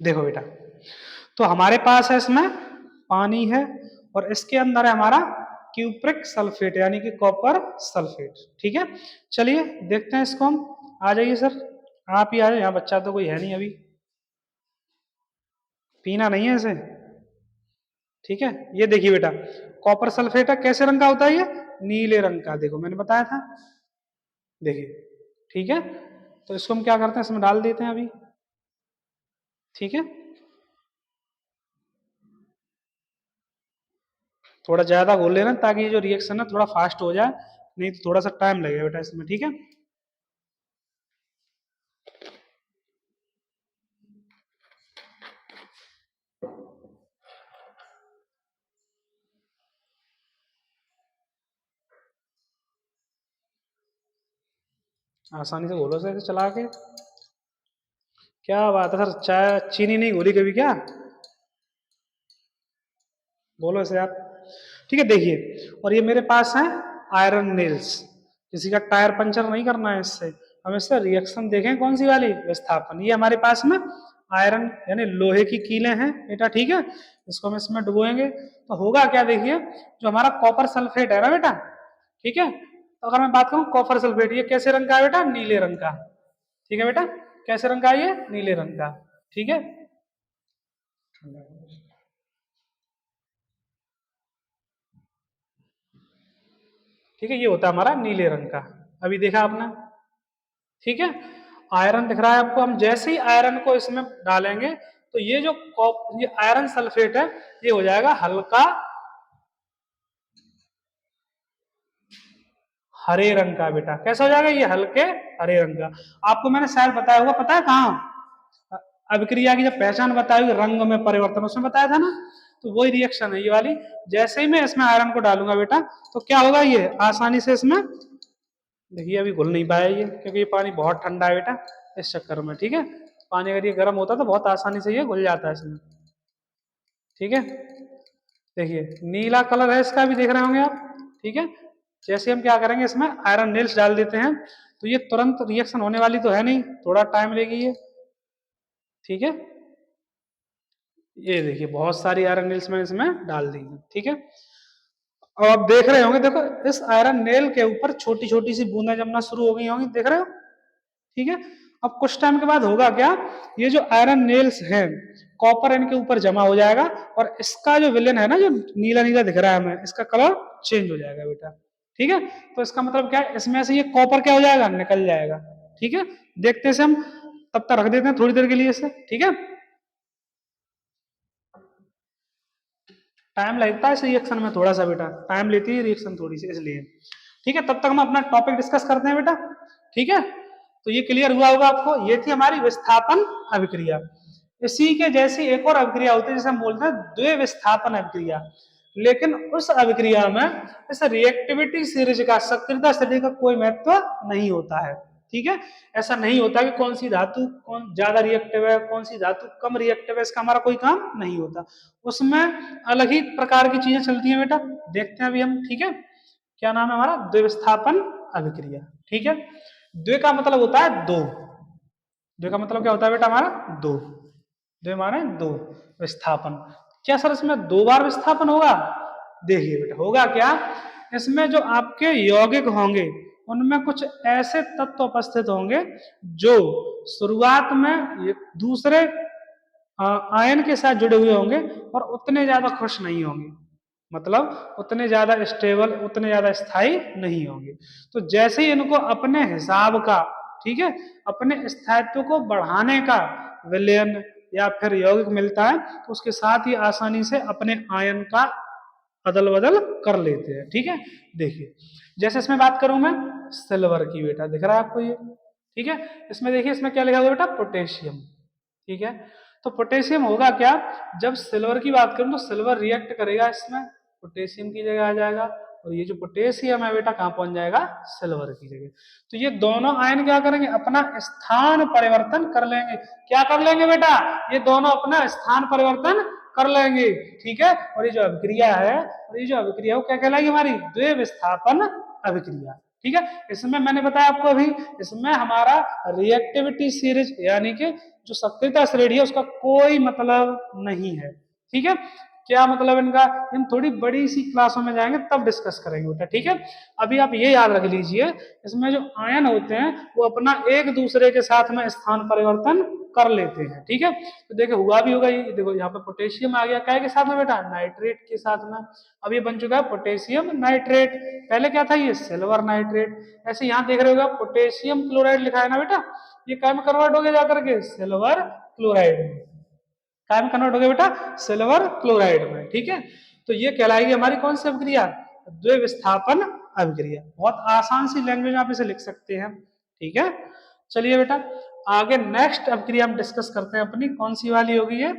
देखो बेटा, तो हमारे पास है इसमें पानी है और इसके अंदर है हमारा क्यूप्रिक सल्फेट यानी कि कॉपर सल्फेट, ठीक है। चलिए देखते हैं इसको हम, आ जाइए सर, आप ही आ जाइए, यहाँ बच्चा तो कोई है नहीं अभी, पीना नहीं है इसे, ठीक है। ये देखिए बेटा, कॉपर सल्फेट है, कैसे रंग का होता है ये, नीले रंग का, देखो मैंने बताया था, देखिए, ठीक है। तो इसको हम क्या करते हैं, इसमें डाल देते हैं अभी, ठीक है। थोड़ा ज्यादा घोल लेना ताकि ये जो रिएक्शन है थोड़ा फास्ट हो जाए, नहीं तो थोड़ा सा टाइम लगेगा बेटा इसमें, ठीक है। आसानी से घोलो से चला के, क्या बात है सर, चाय चीनी नहीं घोली कभी क्या, बोलो इसे आप, ठीक है। देखिए, और ये मेरे पास है आयरन नेल्स, किसी का टायर पंचर नहीं करना है इससे, हम इससे रिएक्शन देखें कौन सी वाली, विस्थापन। ये हमारे पास में आयरन यानी लोहे की कीलें हैं बेटा, ठीक है, इसको हम इसमें डुबोएंगे तो होगा क्या, देखिए जो हमारा कॉपर सल्फेट है ना बेटा, ठीक है, तो अगर मैं बात करूं कॉपर सल्फेट, ये कैसे रंग का है बेटा, नीले रंग का, ठीक है बेटा, कैसे रंग का है ये, नीले रंग का, ठीक है। ठीक है, ये होता है हमारा नीले रंग का, अभी देखा आपने, ठीक है। आयरन दिख रहा है आपको, हम जैसे ही आयरन को इसमें डालेंगे तो ये जो ये आयरन सल्फेट है ये हो जाएगा हल्का हरे रंग का बेटा, कैसा हो जाएगा ये, हल्के हरे रंग का। आपको मैंने शायद बताया होगा, पता है कहाँ, अभिक्रिया की जब पहचान बताई रंग में परिवर्तन, उसमें बताया था ना, तो वही रिएक्शन है ये वाली। जैसे ही मैं इसमें आयरन को डालूंगा बेटा तो क्या होगा, ये आसानी से इसमें, देखिए अभी घुल नहीं पाया ये क्योंकि ये पानी बहुत ठंडा है बेटा, इस चक्कर में, ठीक है। पानी अगर ये गर्म होता तो बहुत आसानी से ये घुल जाता है इसमें, ठीक है। देखिए नीला कलर है इसका भी, देख रहे होंगे आप, ठीक है। जैसे हम क्या करेंगे, इसमें आयरन नेल्स डाल देते हैं तो ये तुरंत रिएक्शन होने वाली तो है नहीं, थोड़ा टाइम लेगी ये, ठीक है। ये देखिए बहुत सारी आयरन नेल्स मैंने इसमें डाल दी, ठीक है। अब आप देख रहे होंगे, देखो इस आयरन नेल के ऊपर छोटी छोटी सी बूंदें जमना शुरू हो गई होंगी, देख रहे हो, ठीक है। अब कुछ टाइम के बाद होगा क्या, ये जो आयरन नेल्स हैं कॉपर इनके ऊपर जमा हो जाएगा और इसका जो विलेन है ना, जो नीला नीला दिख रहा है हमें, इसका कलर चेंज हो जाएगा बेटा, ठीक है। तो इसका मतलब क्या है, इसमें से ये कॉपर क्या हो जाएगा, निकल जाएगा, ठीक है। देखते हैं हम, तब तक रख देते हैं थोड़ी देर के लिए इसे, ठीक है। टाइम लगता है इस रिएक्शन में थोड़ा सा बेटा, टाइम लेती है रिएक्शन थोड़ी सी, इसलिए। ठीक है, तब तक हम अपना टॉपिक डिस्कस करते हैं बेटा। ठीक है, तो ये क्लियर हुआ होगा आपको, ये थी हमारी विस्थापन अभिक्रिया। इसी के जैसी एक और अभिक्रिया होती है जिसे हम बोलते हैं द्वे विस्थापन अभिक्रिया। लेकिन उस अभिक्रिया में इस रिएक्टिविटी सीरीज का, सक्रियता सीरीज का कोई महत्व नहीं होता है। ठीक है, ऐसा नहीं होता कि कौन सी धातु कौन ज्यादा रिएक्टिव है, कौन सी धातु कम रिएक्टिव है, इसका हमारा कोई काम नहीं होता। उसमें अलग ही प्रकार की चीजें चलती हैं बेटा, देखते हैं अभी हम। ठीक है, क्या नाम है हमारा, द्विविस्थापन अभिक्रिया। ठीक है, द्वे का मतलब होता है दो, द्वे का मतलब क्या होता है बेटा हमारा, दो। द्वे माने दो, विस्थापन। क्या सर इसमें दो बार विस्थापन होगा? देखिए बेटा होगा क्या, इसमें जो आपके यौगिक होंगे उनमें कुछ ऐसे तत्व उपस्थित होंगे जो शुरुआत में दूसरे आयन के साथ जुड़े हुए होंगे और उतने ज्यादा खुश नहीं होंगे, मतलब उतने ज्यादा स्टेबल, उतने ज्यादा स्थायी नहीं होंगे। तो जैसे ही इनको अपने हिसाब का, ठीक है, अपने स्थायित्व को बढ़ाने का विलयन या फिर यौगिक मिलता है, तो उसके साथ ही आसानी से अपने आयन का अदल बदल कर लेते हैं। ठीक है, देखिए जैसे इसमें बात करूं मैं सिल्वर की बेटा, दिख रहा है आपको ये? ठीक है, इसमें देखिए इसमें क्या लिखा हुआ बेटा, पोटेशियम। ठीक है, तो पोटेशियम होगा क्या, जब सिल्वर की बात करूं तो सिल्वर रिएक्ट करेगा इसमें, पोटेशियम की जगह आ जाएगा, और ये जो पोटेशियम है बेटा कहां पहुंच जाएगा, सिल्वर की जगह। तो ये दोनों आयन क्या करेंगे, अपना स्थान परिवर्तन कर लेंगे। क्या कर लेंगे बेटा, ये दोनों अपना स्थान परिवर्तन कर लेंगे। ठीक है, और ये जो अभिक्रिया है, और ये जो अभिक्रिया वो क्या कहलाएगी हमारी, द्वे विस्थापन अभिक्रिया। ठीक है, इसमें मैंने बताया आपको अभी, इसमें हमारा रिएक्टिविटी सीरीज यानी कि जो सक्रियता श्रेणी है उसका कोई मतलब नहीं है। ठीक है, क्या मतलब इनका, इन थोड़ी बड़ी सी क्लासों में जाएंगे तब डिस्कस करेंगे बेटा। ठीक है, अभी आप ये याद रख लीजिए, इसमें जो आयन होते हैं वो अपना एक दूसरे के साथ में स्थान परिवर्तन कर लेते हैं। ठीक है, तो देखो हुआ भी होगा, ये देखो यहाँ पे पोटेशियम आ गया क्या के साथ में बेटा, नाइट्रेट के साथ में। अब ये बन चुका है पोटेशियम नाइट्रेट, पहले क्या था ये सिल्वर नाइट्रेट। ऐसे यहाँ देख रहे होगा पोटेशियम क्लोराइड लिखा है ना बेटा, ये क्या में कन्वर्ट हो गया जाकर के सिल्वर क्लोराइड में, क्या में कन्वर्ट हो गया बेटा, सिल्वर क्लोराइड में। ठीक है, तो ये कहलाएगी हमारी कौन सी अभिक्रिया, द्वे विस्थापन अभिक्रिया। बहुत आसान सी लैंग्वेज में आप इसे लिख सकते हैं। ठीक है, चलिए बेटा आगे नेक्स्ट अभिक्रिया हम डिस्कस करते हैं अपनी, कौन सी वाली होगी ये,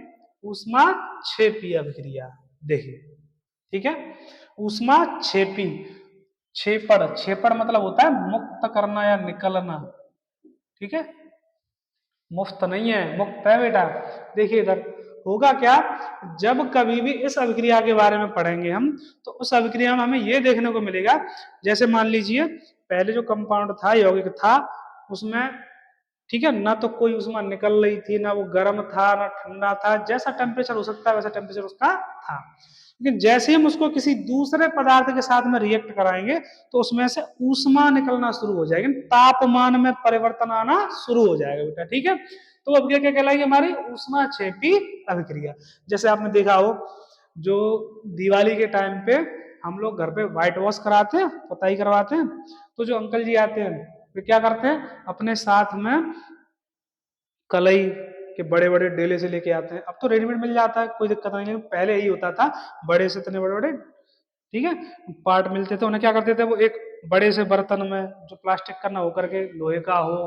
ऊष्मा क्षेपी अभिक्रिया। देखिए ठीक है, ऊष्मा क्षेपी, क्षेपण, क्षेपण मतलब होता है मुक्त करना या निकलना। ठीक है, मुफ्त नहीं है, मुक्त है बेटा। देखिए इधर होगा क्या, जब कभी भी इस अभिक्रिया के बारे में पढ़ेंगे हम, तो उस अभिक्रिया में हमें यह देखने को मिलेगा, जैसे मान लीजिए पहले जो कंपाउंड था, यौगिक था, उसमें ठीक है ना, तो कोई ऊष्मा निकल रही थी ना, वो गर्म था ना ठंडा था, जैसा टेम्परेचर हो सकता है वैसा टेम्परेचर उसका था। लेकिन जैसे ही हम उसको किसी दूसरे पदार्थ के साथ में रिएक्ट कराएंगे तो उसमें से ऊष्मा निकलना शुरू हो जाएगी, तापमान में परिवर्तन आना शुरू हो जाएगा बेटा। ठीक है, तो अब क्या कहलाएगी हमारी ऊष्मा क्षेपी अभिक्रिया। जैसे आपने देखा हो जो दिवाली के टाइम पे हम लोग घर पे व्हाइट वॉश कराते हैं, पुताई करवाते हैं, तो जो अंकल जी आते हैं वे क्या करते हैं, अपने साथ में कलई के बड़े बड़े डेले से लेके आते हैं। अब तो रेडीमेड मिल जाता है, कोई दिक्कत नहीं, लेकिन पहले यही होता था, बड़े से इतने बड़े बड़े, ठीक है, पार्ट मिलते थे, उन्हें क्या करते थे, वो एक बड़े से बर्तन में जो प्लास्टिक का ना हो करके लोहे का हो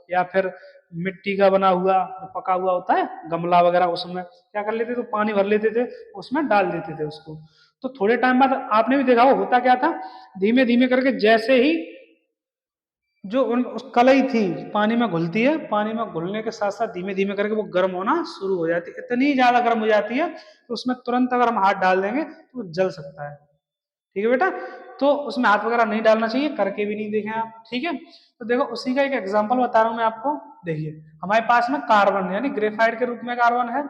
या फिर मिट्टी का बना हुआ पका हुआ होता है गमला वगैरह, उसमें क्या कर लेते थे, तो पानी भर लेते थे, उसमें डाल देते थे उसको। तो थोड़े टाइम बाद आपने भी देखा होता क्या था, धीमे धीमे करके जैसे ही जो उस कलई थी पानी में घुलती है, पानी में घुलने के साथ साथ धीमे धीमे करके वो गर्म होना शुरू हो जाती है, इतनी ज्यादा गर्म हो जाती है तो उसमें तुरंत अगर हम हाथ डाल देंगे तो जल सकता है। ठीक है बेटा, तो उसमें हाथ वगैरह नहीं डालना चाहिए, करके भी नहीं देखें आप। ठीक है, तो देखो उसी का एक एग्जांपल बता रहा हूं मैं आपको। देखिए हमारे पास में कार्बन यानी ग्रेफाइट के रूप में कार्बन है,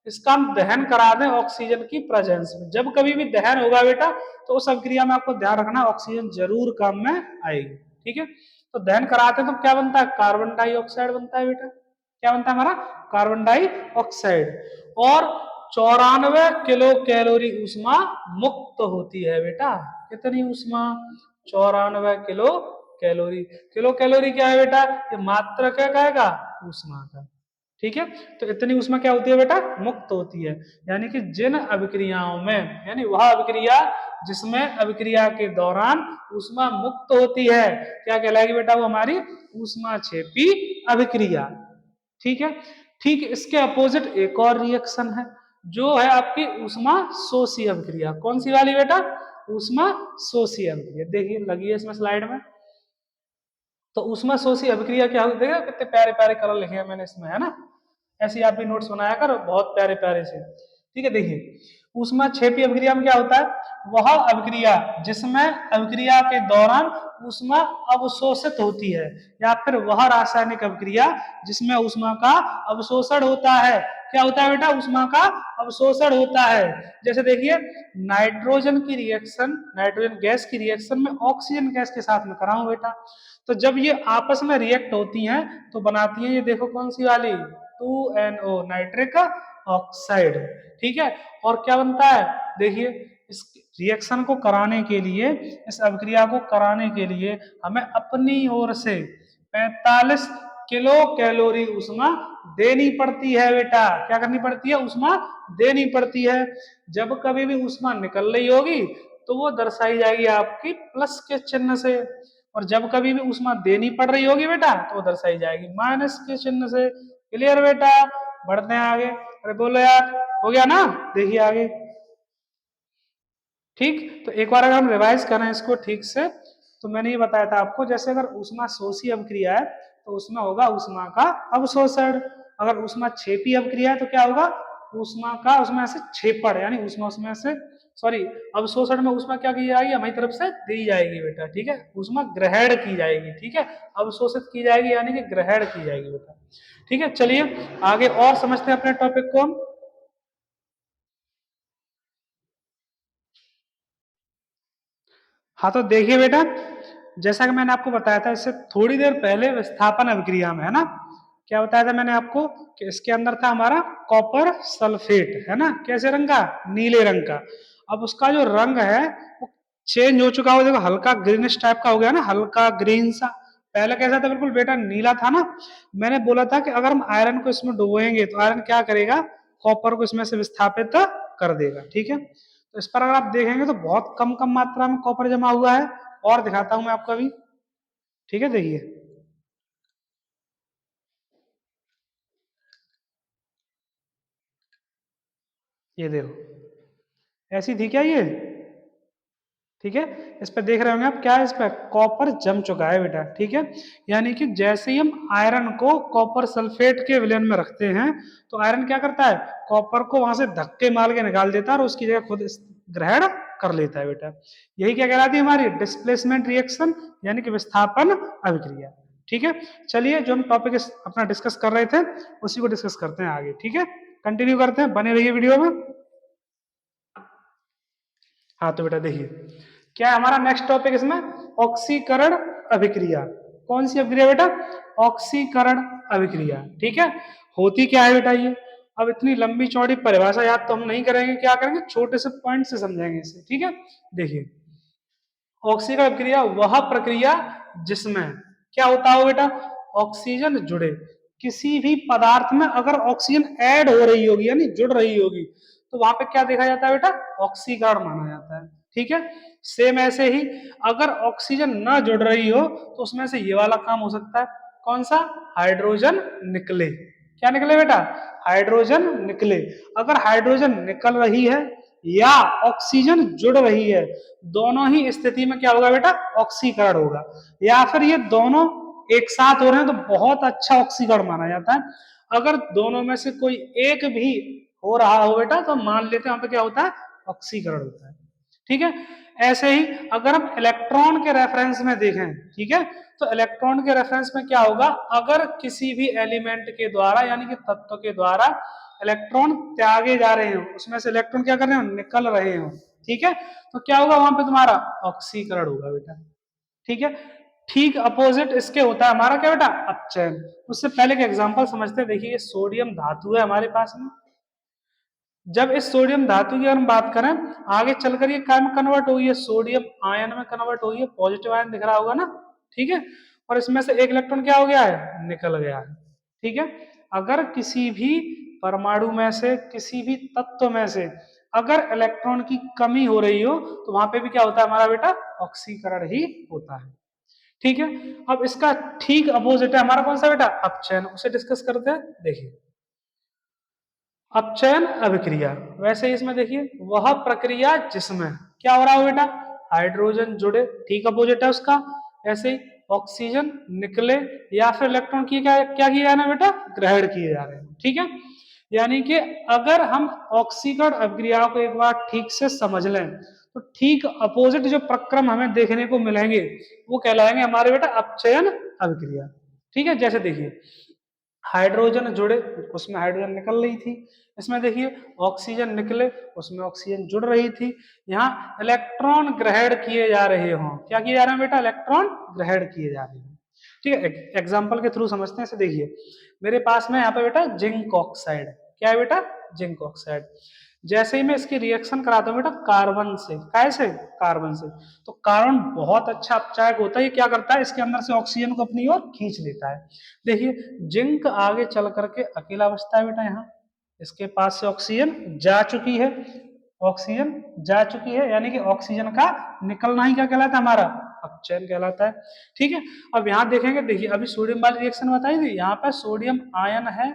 इसका हम दहन करा दें ऑक्सीजन की प्रेजेंस में, जब कभी भी दहन होगा बेटा तो उस अभिक्रिया में आपको ध्यान रखना ऑक्सीजन जरूर काम में आएगी। ठीक है, तो दहन कराते हैं तो क्या बनता है, कार्बन डाइऑक्साइड बनता है बेटा। क्या बनता है हमारा, कार्बन डाइऑक्साइड। और 94 किलो कैलोरी ऊष्मा मुक्त होती है बेटा। कितनी ऊष्मा, 94 किलो कैलोरी। किलो कैलोरी क्या है बेटा, ये मात्रक है, कहेगा ऊष्मा का। ठीक है, तो इतनी ऊष्मा क्या होती है बेटा, मुक्त होती है। यानी कि जिन अभिक्रियाओं में, यानी वह अभिक्रिया जिसमें अभिक्रिया के दौरान ऊष्मा मुक्त होती है, क्या कहलाएगी बेटा, वो हमारी ऊष्माक्षेपी अभिक्रिया। ठीक है, ठीक इसके अपोजिट एक और रिएक्शन है, जो है आपकी ऊष्मा शोषी अभिक्रिया। कौन सी वाली बेटा, ऊष्मा शोषी अभिक्रिया। देखिए लगी है इसमें स्लाइड में। तो ऊष्मा शोषी अभिक्रिया क्या होती है, कितने प्यारे प्यारे कलर लिखे हैं मैंने इसमें, है ना। ऐसे ही आप भी नोट्स बनाया कर बहुत प्यारे प्यारे से। ठीक है, देखिए ऊष्मा क्षेपी अभिक्रिया में क्या होता है, वह अभिक्रिया जिसमें अभिक्रिया के दौरान ऊष्मा अवशोषित होती है, या फिर वह रासायनिक अभिक्रिया जिसमें ऊष्मा का अवशोषण होता है। क्या होता है बेटा, ऊष्मा का अवशोषण होता है। जैसे देखिए नाइट्रोजन की रिएक्शन, नाइट्रोजन गैस की रिएक्शन में ऑक्सीजन गैस के साथ में कराऊं बेटा, तो जब ये आपस में रिएक्ट होती हैं तो बनाती हैं ये, देखो कौन सी वाली, 2NO नाइट्रिक ऑक्साइड। ठीक है, और क्या बनता है, देखिए इस रिएक्शन को कराने के लिए, इस अभिक्रिया को कराने के लिए हमें अपनी ओर से 45 किलो कैलोरी ऊष्मा देनी पड़ती है बेटा। क्या करनी पड़ती है, ऊष्मा देनी पड़ती है। जब कभी भी ऊष्मा निकल रही होगी तो वो दर्शाई जाएगी आपकी प्लस के चिन्ह से, और जब कभी भी ऊष्मा देनी पड़ रही होगी बेटा तो वो दर्शाई जाएगी माइनस के चिन्ह से। क्लियर बेटा, बढ़ते हैं आगे। अरे बोलो यार, हो गया ना, देखिए आगे। ठीक, तो एक बार अगर हम रिवाइज करें इसको ठीक से, तो मैंने ये बताया था आपको, जैसे अगर ऊष्मा शोषी अभिक्रिया है तो उसमें होगा ऊष्मा का अवशोषण। अगर ऊष्मा क्षेपी अभिक्रिया है तो क्या होगा, ऊष्मा का उसमें से क्षेपण, यानी ऊष्मा उसमें से, सॉरी, अवशोषण में ऊष्मा क्या की जाएगी, हमारी तरफ से दी जाएगी बेटा। ठीक है, ऊष्मा ग्रहण की जाएगी। ठीक है, अवशोषित की जाएगी यानी कि ग्रहण की जाएगी बेटा। ठीक है, चलिए आगे और समझते हैं अपने टॉपिक को हम। हाँ तो देखिए बेटा, जैसा कि मैंने आपको बताया था इससे थोड़ी देर पहले विस्थापन अभिक्रिया में, है ना, क्या बताया था मैंने आपको कि इसके अंदर था हमारा कॉपर सल्फेट, है ना, कैसे रंग का, नीले रंग का। अब उसका जो रंग है वो चेंज हो चुका हो, देखो हल्का ग्रीनिश टाइप का हो गया ना, हल्का ग्रीन सा। पहले कैसा था, बिल्कुल बेटा नीला था ना। मैंने बोला था कि अगर हम आयरन को इसमें डुबोएंगे तो आयरन क्या करेगा, कॉपर को इसमें से विस्थापित कर देगा। ठीक है, तो इस पर अगर आप देखेंगे तो बहुत कम कम मात्रा में कॉपर जमा हुआ है, और दिखाता हूं मैं आपको अभी। ठीक है, देखिए ये देखो, ऐसी थी क्या ये। ठीक है, इस पर देख रहे होंगे आप, क्या है, इस पर कॉपर जम चुका है बेटा। ठीक है, यानी कि जैसे ही हम आयरन को कॉपर सल्फेट के विलयन में रखते हैं तो आयरन क्या करता है, कॉपर को वहां से धक्के मार के निकाल देता है और उसकी जगह खुद ग्रहण कर लेता है बेटा। यही क्या कहलाती है, हमारी डिस्प्लेसमेंट रिएक्शन, यानी कि विस्थापन अभिक्रिया। ठीक है, चलिए जो हम टॉपिक अपना डिस्कस कर रहे थे उसी को डिस्कस करते हैं आगे। ठीक है, कंटिन्यू करते हैं, बने रहिए वीडियो में। हाँ तो बेटा देखिए, क्या है हमारा नेक्स्ट टॉपिक इसमें, ऑक्सीकरण अभिक्रिया। कौन सी अभिक्रिया बेटा, ऑक्सीकरण अभिक्रिया। ठीक है, होती क्या है बेटा ये, अब इतनी लंबी चौड़ी परिभाषा याद तो हम नहीं करेंगे, क्या करेंगे छोटे से पॉइंट से समझेंगे इसे। ठीक है, देखिए ऑक्सीकरण अभिक्रिया वह प्रक्रिया जिसमें क्या होता हो बेटा, ऑक्सीजन जुड़े, किसी भी पदार्थ में अगर ऑक्सीजन ऐड हो रही होगी यानी जुड़ रही होगी तो वहां पे क्या देखा जाता है बेटा, ऑक्सीकरण माना जाता है। ठीक है, सेम ऐसे ही अगर ऑक्सीजन न जुड़ रही हो तो उसमें से ये वाला काम हो सकता है, कौन सा, हाइड्रोजन निकले। क्या निकले बेटा, हाइड्रोजन निकले। अगर हाइड्रोजन निकल रही है या ऑक्सीजन जुड़ रही है, दोनों ही स्थिति में क्या होगा बेटा, ऑक्सीकरण होगा। या फिर ये दोनों एक साथ हो रहे हैं तो बहुत अच्छा ऑक्सीकरण माना जाता है। अगर दोनों में से कोई एक भी हो रहा हो बेटा तो मान लेते हैं वहां पे क्या होता है, ऑक्सीकरण होता है। ठीक है, ऐसे ही अगर हम इलेक्ट्रॉन के रेफरेंस में देखें, ठीक है, तो इलेक्ट्रॉन के रेफरेंस में क्या होगा, अगर किसी भी एलिमेंट के द्वारा यानी कि तत्व के द्वारा इलेक्ट्रॉन त्यागे जा रहे हो, उसमें से इलेक्ट्रॉन क्या कर रहे हो, निकल रहे हो। ठीक है, तो क्या होगा वहां पे तुम्हारा ऑक्सीकरण होगा बेटा। ठीक है, ठीक अपोजिट इसके होता है हमारा क्या बेटा, अपचयन। उससे पहले के एग्जांपल समझते हैं। देखिए ये सोडियम धातु है हमारे पास में, जब इस सोडियम धातु की अगर हम बात करें आगे चलकर ये क्या में कन्वर्ट होगी, सोडियम आयन में कन्वर्ट होगी, पॉजिटिव आयन दिख रहा होगा ना। ठीक है, और इसमें से एक इलेक्ट्रॉन क्या हो गया है, निकल गया है। ठीक है, अगर किसी भी परमाणु में से, किसी भी तत्व में से अगर इलेक्ट्रॉन की कमी हो रही हो तो वहां पे भी क्या होता है हमारा बेटा, ऑक्सीकरण ही होता है। ठीक है, अब इसका ठीक अपोजिट है हमारा कौन सा बेटा, अपचयन, उसे डिस्कस करते हैं। देखिए अपचयन अभिक्रिया, वैसे ही इसमें देखिए वह प्रक्रिया जिसमें क्या हो रहा हो बेटा, हाइड्रोजन जुड़े, ठीक अपोजिट है उसका। ऐसे ही ऑक्सीजन निकले या फिर इलेक्ट्रॉन की क्या किए जा रहे हैं बेटा, ग्रहण किए जा रहे हैं। ठीक है, यानी कि अगर हम ऑक्सीकरण अभिक्रिया को एक बार ठीक से समझ लें तो ठीक अपोजिट जो प्रक्रम हमें देखने को मिलेंगे वो कहलाएंगे हमारे बेटा अपचयन अभिक्रिया। ठीक है, जैसे देखिए हाइड्रोजन जुड़े, उसमें हाइड्रोजन निकल रही थी, इसमें देखिए ऑक्सीजन निकले, उसमें ऑक्सीजन जुड़ रही थी। यहाँ इलेक्ट्रॉन ग्रहण किए जा रहे हों, क्या किए जा रहे हैं बेटा, इलेक्ट्रॉन ग्रहण किए जा रहे हैं। ठीक है, एग्जाम्पल के थ्रू समझते हैं इसे। देखिए मेरे पास में यहाँ पे बेटा जिंक ऑक्साइड, क्या है बेटा, जिंक ऑक्साइड। जैसे ही मैं इसकी रिएक्शन कराता हूँ बेटा कार्बन से, कैसे, कार्बन से, तो कार्बन बहुत अच्छा अपचायक होता है, ये क्या करता है इसके अंदर से ऑक्सीजन को अपनी ओर खींच लेता है। देखिए जिंक आगे चल करके अकेला बचता है बेटा, यहाँ इसके पास से ऑक्सीजन जा चुकी है, ऑक्सीजन जा चुकी है, यानी कि ऑक्सीजन का निकलना ही क्या कहलाता है हमारा, अपचयन कहलाता है। ठीक है, अब यहाँ देखेंगे, देखिए अभी सोडियम वाली रिएक्शन बताई थी, यहाँ पे सोडियम आयन है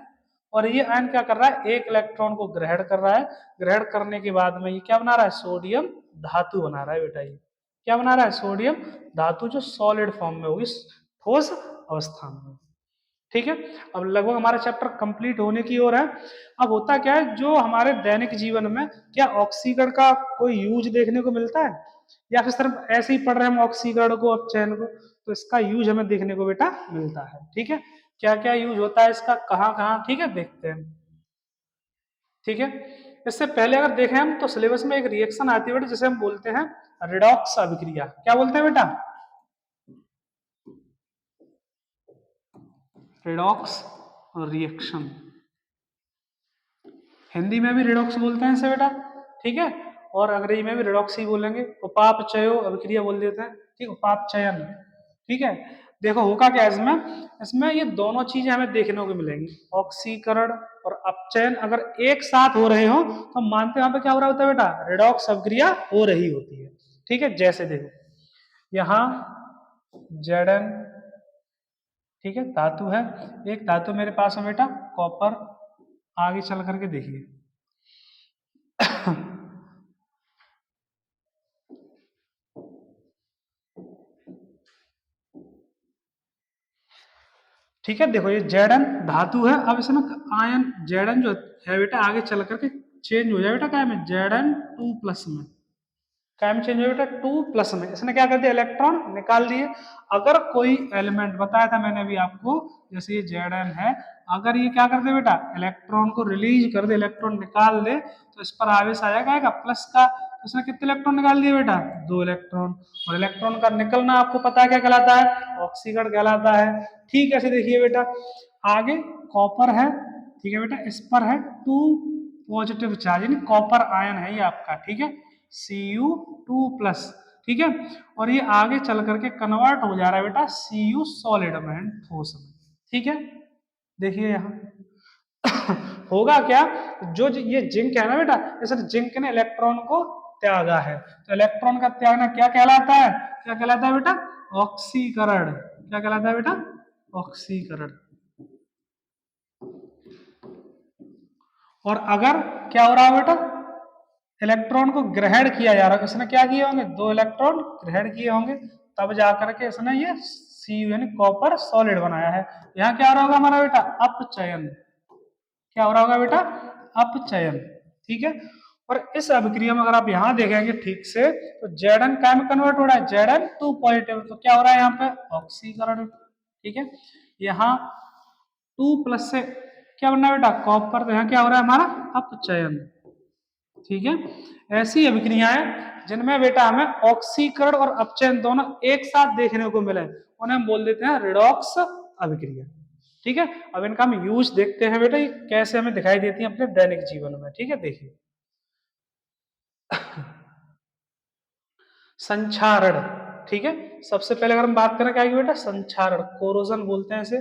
और ये आयन क्या कर रहा है, एक इलेक्ट्रॉन को ग्रहण कर रहा है। ग्रहण करने के बाद में ये क्या बना रहा है, सोडियम धातु बना रहा है बेटा। ये क्या बना रहा है, सोडियम धातु, जो सॉलिड फॉर्म में होगी, ठोस अवस्था में। ठीक है, अब लगभग हमारा चैप्टर कंप्लीट होने की ओर है। अब होता क्या है, जो हमारे दैनिक जीवन में क्या ऑक्सीकरण का कोई यूज देखने को मिलता है, या फिर सिर्फ ऐसे ही पढ़ रहे हैं हम ऑक्सीकरण को, अपचयन को, तो इसका यूज हमें देखने को बेटा मिलता है। ठीक है, क्या क्या यूज होता है इसका, कहाँ कहाँ, ठीक है देखते हैं। ठीक है, इससे पहले अगर देखें हम तो सिलेबस में एक रिएक्शन आती है बेटा जिसे हम बोलते हैं रिडॉक्स अभिक्रिया। क्या बोलते हैं बेटा, रिडॉक्स रिएक्शन, हिंदी में भी रिडॉक्स बोलते हैं इसे बेटा। ठीक है, और अंग्रेजी में भी रिडॉक्स ही बोलेंगे। उपापचयो अभिक्रिया बोल देते हैं, ठीक, उपापचयन। ठीक है, देखो होगा क्या इसमें, इसमें ये दोनों चीजें हमें देखने को मिलेंगी, ऑक्सीकरण और अपचयन अगर एक साथ हो रहे हो तो हम मानते हैं वहां पे क्या हो रहा होता है बेटा, रिडॉक्स अभिक्रिया हो रही होती है। ठीक है, जैसे देखो यहाँ Zn, ठीक है, धातु है, एक धातु मेरे पास है बेटा कॉपर, आगे चल करके देखिए ठीक है, देखो ये Zn धातु है, अब इसमें आयन Zn जो है बेटा आगे चल करके चेंज हो जाए बेटा क्या में, Zn2 प्लस में, क्या में चेंज हो बेटा, 2 प्लस में। इसने क्या कर दिया, इलेक्ट्रॉन निकाल दिए। अगर कोई एलिमेंट बताया था मैंने अभी आपको, जैसे ये Zn है, अगर ये क्या कर दे बेटा, इलेक्ट्रॉन को रिलीज कर दे, इलेक्ट्रॉन निकाल दे, तो इस पर आवेश आ जाएगा प्लस का। तो इसने कितने इलेक्ट्रॉन निकाल दिए बेटा, 2 इलेक्ट्रॉन। और इलेक्ट्रॉन का निकलना आपको पता है क्या कहलाता है, ऑक्सीकरण कहलाता है। ठीक है, ऐसे देखिए बेटा आगे कॉपर है, ठीक है बेटा, इस पर है 2 पॉजिटिव चार्ज, यानी कॉपर आयन है ये आपका। ठीक है, Cu2 प्लस, ठीक है, और ये आगे चल करके कन्वर्ट हो जा रहा है बेटा Cu सॉलिड में, ठोस में। ठीक है, देखिए यहाँ होगा क्या, जो ये जिंक है ना बेटा, जैसे जिंक ने इलेक्ट्रॉन को त्यागा है, तो इलेक्ट्रॉन का त्यागना क्या कहलाता है, क्या कहलाता है बेटा, ऑक्सीकरण। क्या कहलाता है बेटा, ऑक्सीकरण। और अगर क्या हो रहा है बेटा, इलेक्ट्रॉन को ग्रहण किया जा रहा है, इसने क्या किए होंगे, 2 इलेक्ट्रॉन ग्रहण किए होंगे, तब जाकर के इसने ये सी यानी कॉपर सॉलिड बनाया है। यहाँ क्या हो रहा होगा हमारा बेटा, अपचयन। क्या हो रहा होगा बेटा, अपचयन। ठीक है, और इस अभिक्रिया में अगर आप यहाँ देखेंगे ठीक से तो Zn क्या में कन्वर्ट हो रहा है, Zn2 पॉजिटिव, तो क्या हो रहा है यहाँ पे, ऑक्सीकरण। ठीक है, यहाँ 2 प्लस से क्या बनना है बेटा, कॉपर, तो यहाँ क्या हो रहा है हमारा, अपचयन। ठीक है, ऐसी अभिक्रियाएं जिनमें बेटा हमें ऑक्सीकरण और अपचयन दोनों एक साथ देखने को मिले उन्हें हम बोल देते हैं रिडॉक्स अभिक्रिया। ठीक है, अब इनका हम यूज देखते हैं बेटा, ये कैसे हमें दिखाई देती है अपने दैनिक जीवन में। ठीक है, देखिए संक्षारण। ठीक है, सबसे पहले अगर हम बात करें क्या बेटा, संक्षारण, कोरोजन बोलते हैं इसे।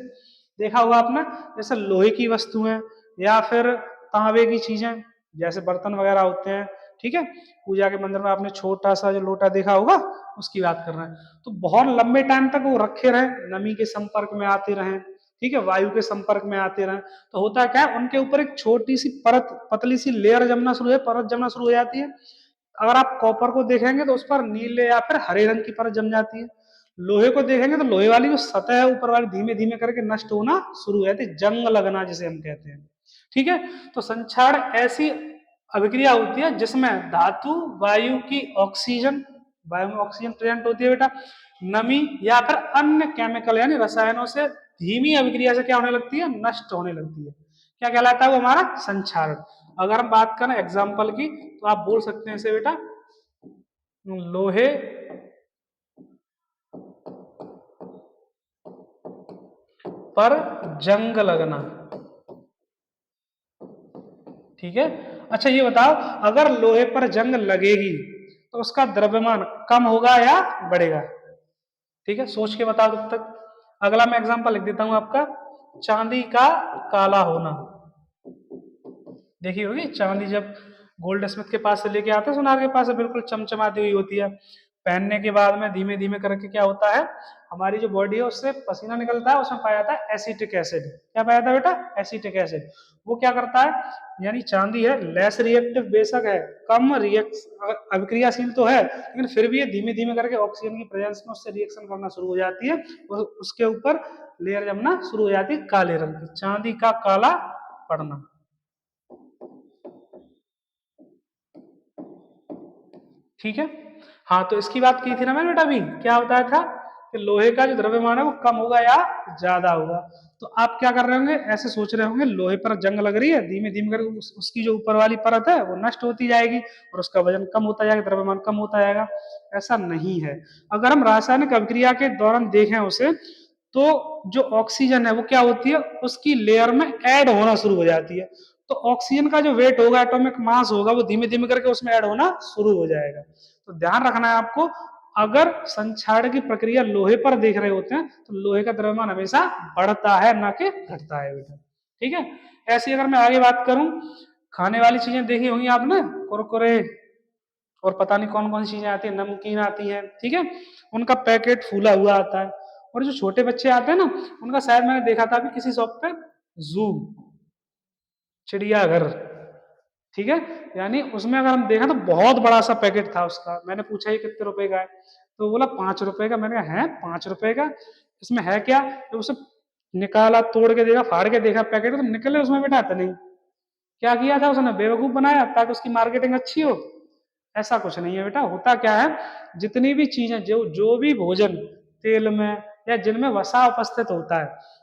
देखा होगा आपने, जैसे लोहे की वस्तुएं या फिर तांबे की चीजें, जैसे बर्तन वगैरह होते हैं, ठीक है। पूजा के मंदिर में आपने छोटा सा जो लोटा देखा होगा, उसकी बात कर रहे हैं। तो बहुत लंबे टाइम तक वो रखे रहे, नमी के संपर्क में आते रहे, ठीक है, वायु के संपर्क में आते रहे, तो होता क्या है, उनके ऊपर एक छोटी सी परत, पतली सी लेयर जमना शुरू है, परत जमना शुरू हो जाती है। अगर आप कॉपर को देखेंगे तो उस पर नीले या फिर हरे रंग की परत जम जाती है। लोहे को देखेंगे तो लोहे वाली जो सतह है ऊपर वाली धीमे धीमे करके नष्ट होना शुरू हो जाती है, जंग लगना जिसे हम कहते हैं, ठीक है। तो संक्षारण ऐसी अभिक्रिया होती है जिसमें धातु वायु की ऑक्सीजन, वायु में ऑक्सीजन प्रेजेंट होती है बेटा, नमी या फिर अन्य केमिकल यानी रसायनों से धीमी अभिक्रिया से क्या होने लगती है, नष्ट होने लगती है। क्या कहलाता है वो हमारा संक्षारण। अगर हम बात करें एग्जाम्पल की, तो आप बोल सकते हैं इसे बेटा, लोहे पर जंग लगना, ठीक है। अच्छा ये बताओ, अगर लोहे पर जंग लगेगी तो उसका द्रव्यमान कम होगा या बढ़ेगा, ठीक है, सोच के बताओ तब तक। अगला मैं एग्जांपल लिख देता हूं आपका, चांदी का काला होना। देखी होगी चांदी जब गोल्ड स्मिथ के पास से लेके आते हैं सुनार के पास से, बिल्कुल चमचमाती हुई होती है। पहनने के बाद में धीमे धीमे करके क्या होता है, हमारी जो बॉडी है उससे पसीना निकलता है, उसमें पाया जाता है एसिटिक एसिड। क्या पाया जाता है बेटा, एसिटिक एसिड। वो क्या करता है, यानी चांदी है लेस रिएक्टिव बेशक है, कम रिएक्ट अभिक्रियाशील तो है, लेकिन फिर भी ये धीमे धीमे करके ऑक्सीजन की प्रेजेंस में उससे रिएक्शन करना शुरू हो जाती है, और उसके ऊपर लेयर जमना शुरू हो जाती है काले रंग की, चांदी का काला पड़ना। ठीक है, हाँ तो इसकी बात की थी ना मैंने बेटा, अभी क्या बताया था कि लोहे का जो द्रव्यमान है वो कम होगा या ज्यादा होगा। तो आप क्या कर रहे होंगे, ऐसे सोच रहे होंगे लोहे पर जंग लग रही है, धीमे धीमे करके उसकी जो ऊपर वाली परत है वो नष्ट होती जाएगी और उसका वजन कम होता जाएगा, द्रव्यमान कम होता जाएगा। ऐसा नहीं है। अगर हम रासायनिक अभिक्रिया के दौरान देखें उसे, तो जो ऑक्सीजन है वो क्या होती है, उसकी लेयर में ऐड होना शुरू हो जाती है। तो ऑक्सीजन का जो वेट होगा, एटॉमिक मास होगा, वो धीमे धीमे करके उसमें ऐड होना शुरू हो जाएगा। तो ध्यान रखना है आपको, अगर संक्षारण की प्रक्रिया लोहे पर देख रहे होते हैं तो लोहे का द्रव्यमान हमेशा बढ़ता है, ना कि घटता है बेटा, ठीक है। ऐसी अगर मैं आगे बात करूं, खाने वाली चीजें देखी होंगी आपने, कुरकुरे और पता नहीं कौन कौन सी चीजें आती है, नमकीन आती है, ठीक है, उनका पैकेट फूला हुआ आता है। और जो छोटे बच्चे आते हैं ना, उनका शायद मैंने देखा था अभी किसी शॉप पे, जू, चिड़ियाघर, ठीक है, यानी उसमें अगर हम देखा तो बहुत बड़ा सा पैकेट था उसका। मैंने पूछा ये कितने रुपए का है, तो बोला 5 रुपए का। मैंने कहा है 5 रुपए का, इसमें है क्या, तो उसे निकाला, तोड़ के देखा, फाड़ के देखा पैकेट, तो निकले उसमें बेटा था नहीं। क्या किया था उसने, बेवकूफ बनाया ताकि उसकी मार्केटिंग अच्छी हो। ऐसा कुछ नहीं है बेटा, होता क्या है, जितनी भी चीजें, जो जो भी भोजन तेल में या जिनमें वसा उपस्थित होता है,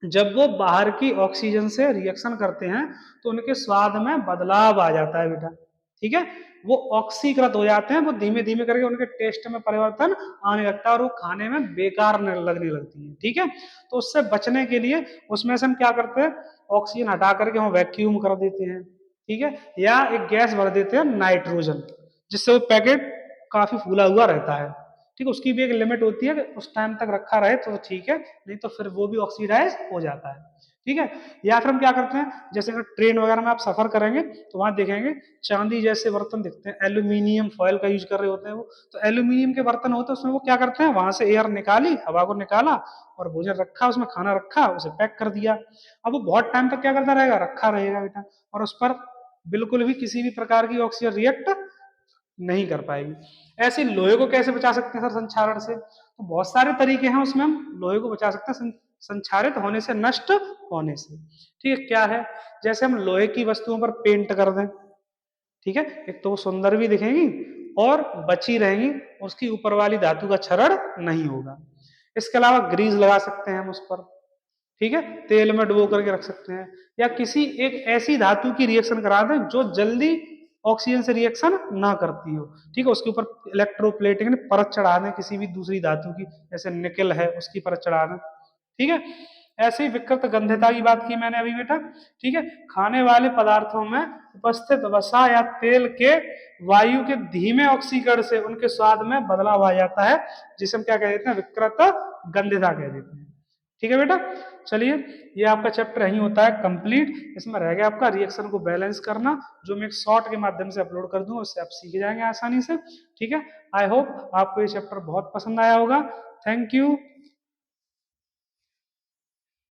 जब वो बाहर की ऑक्सीजन से रिएक्शन करते हैं तो उनके स्वाद में बदलाव आ जाता है बेटा, ठीक है। वो ऑक्सीकृत हो जाते हैं, वो धीमे धीमे करके उनके टेस्ट में परिवर्तन आने लगता है और वो खाने में बेकार लगने लगती है, ठीक है। तो उससे बचने के लिए उसमें से हम क्या करते हैं, ऑक्सीजन हटा करके हम वैक्यूम कर देते हैं, ठीक है, या एक गैस भर देते हैं नाइट्रोजन, जिससे वो पैकेट काफी फूला हुआ रहता है, ठीक है। उसकी भी एक लिमिट होती है कि उस टाइम तक रखा रहे तो ठीक है, नहीं तो फिर वो भी ऑक्सीडाइज हो जाता है, ठीक है। या फिर हम क्या करते हैं, जैसे अगर ट्रेन वगैरह में आप सफर करेंगे तो वहां देखेंगे चांदी जैसे बर्तन दिखते हैं, एल्यूमिनियम फॉयल का यूज कर रहे होते हैं वो, तो एल्यूमिनियम के बर्तन होते हैं, उसमें वो क्या करते हैं, वहां से एयर निकाली, हवा को निकाला और भोजन रखा, उसमें खाना रखा, उसे पैक कर दिया। अब वो बहुत टाइम तक क्या करता रहेगा, रखा रहेगा बेटा, और उस पर बिल्कुल भी किसी भी प्रकार की ऑक्सीजन रिएक्ट नहीं कर पाएगी। ऐसे लोहे को कैसे बचा सकते हैं सर संक्षारण से, तो बहुत सारे तरीके हैं उसमें हम लोहे को बचा सकते हैं संक्षारित होने से, नष्ट होने से, ठीक है। क्या है, जैसे हम लोहे की वस्तुओं पर पेंट कर दें, ठीक है, एक तो वो सुंदर भी दिखेंगी और बची रहेंगी, उसकी ऊपर वाली धातु का क्षरण नहीं होगा। इसके अलावा ग्रीस लगा सकते हैं हम उस पर, ठीक है, तेल में डुबो करके रख सकते हैं, या किसी एक ऐसी धातु की रिएक्शन करा दें जो जल्दी ऑक्सीजन से रिएक्शन ना करती हो, ठीक है, उसके ऊपर इलेक्ट्रोप्लेटिंग परत चढ़ा दें किसी भी दूसरी धातु की, जैसे निकल है उसकी परत चढ़ा दें, ठीक है। ऐसे ही विकृत गंध्यता की बात की मैंने अभी बेटा, ठीक है, खाने वाले पदार्थों में उपस्थित वसा या तेल के वायु के धीमे ऑक्सीकरण से उनके स्वाद में बदलाव आ जाता है, जिसे हम क्या कह देते हैं, विकृत गंध्यता कह देते हैं, ठीक है बेटा। चलिए, ये आपका चैप्टर यही होता है कंप्लीट। इसमें रह गया आपका रिएक्शन को बैलेंस करना, जो मैं एक शॉर्ट के माध्यम से अपलोड कर दूंगा, उससे आप सीख जाएंगे आसानी से। ठीक है, आई होप आपको ये चैप्टर बहुत पसंद आया होगा। Thank you.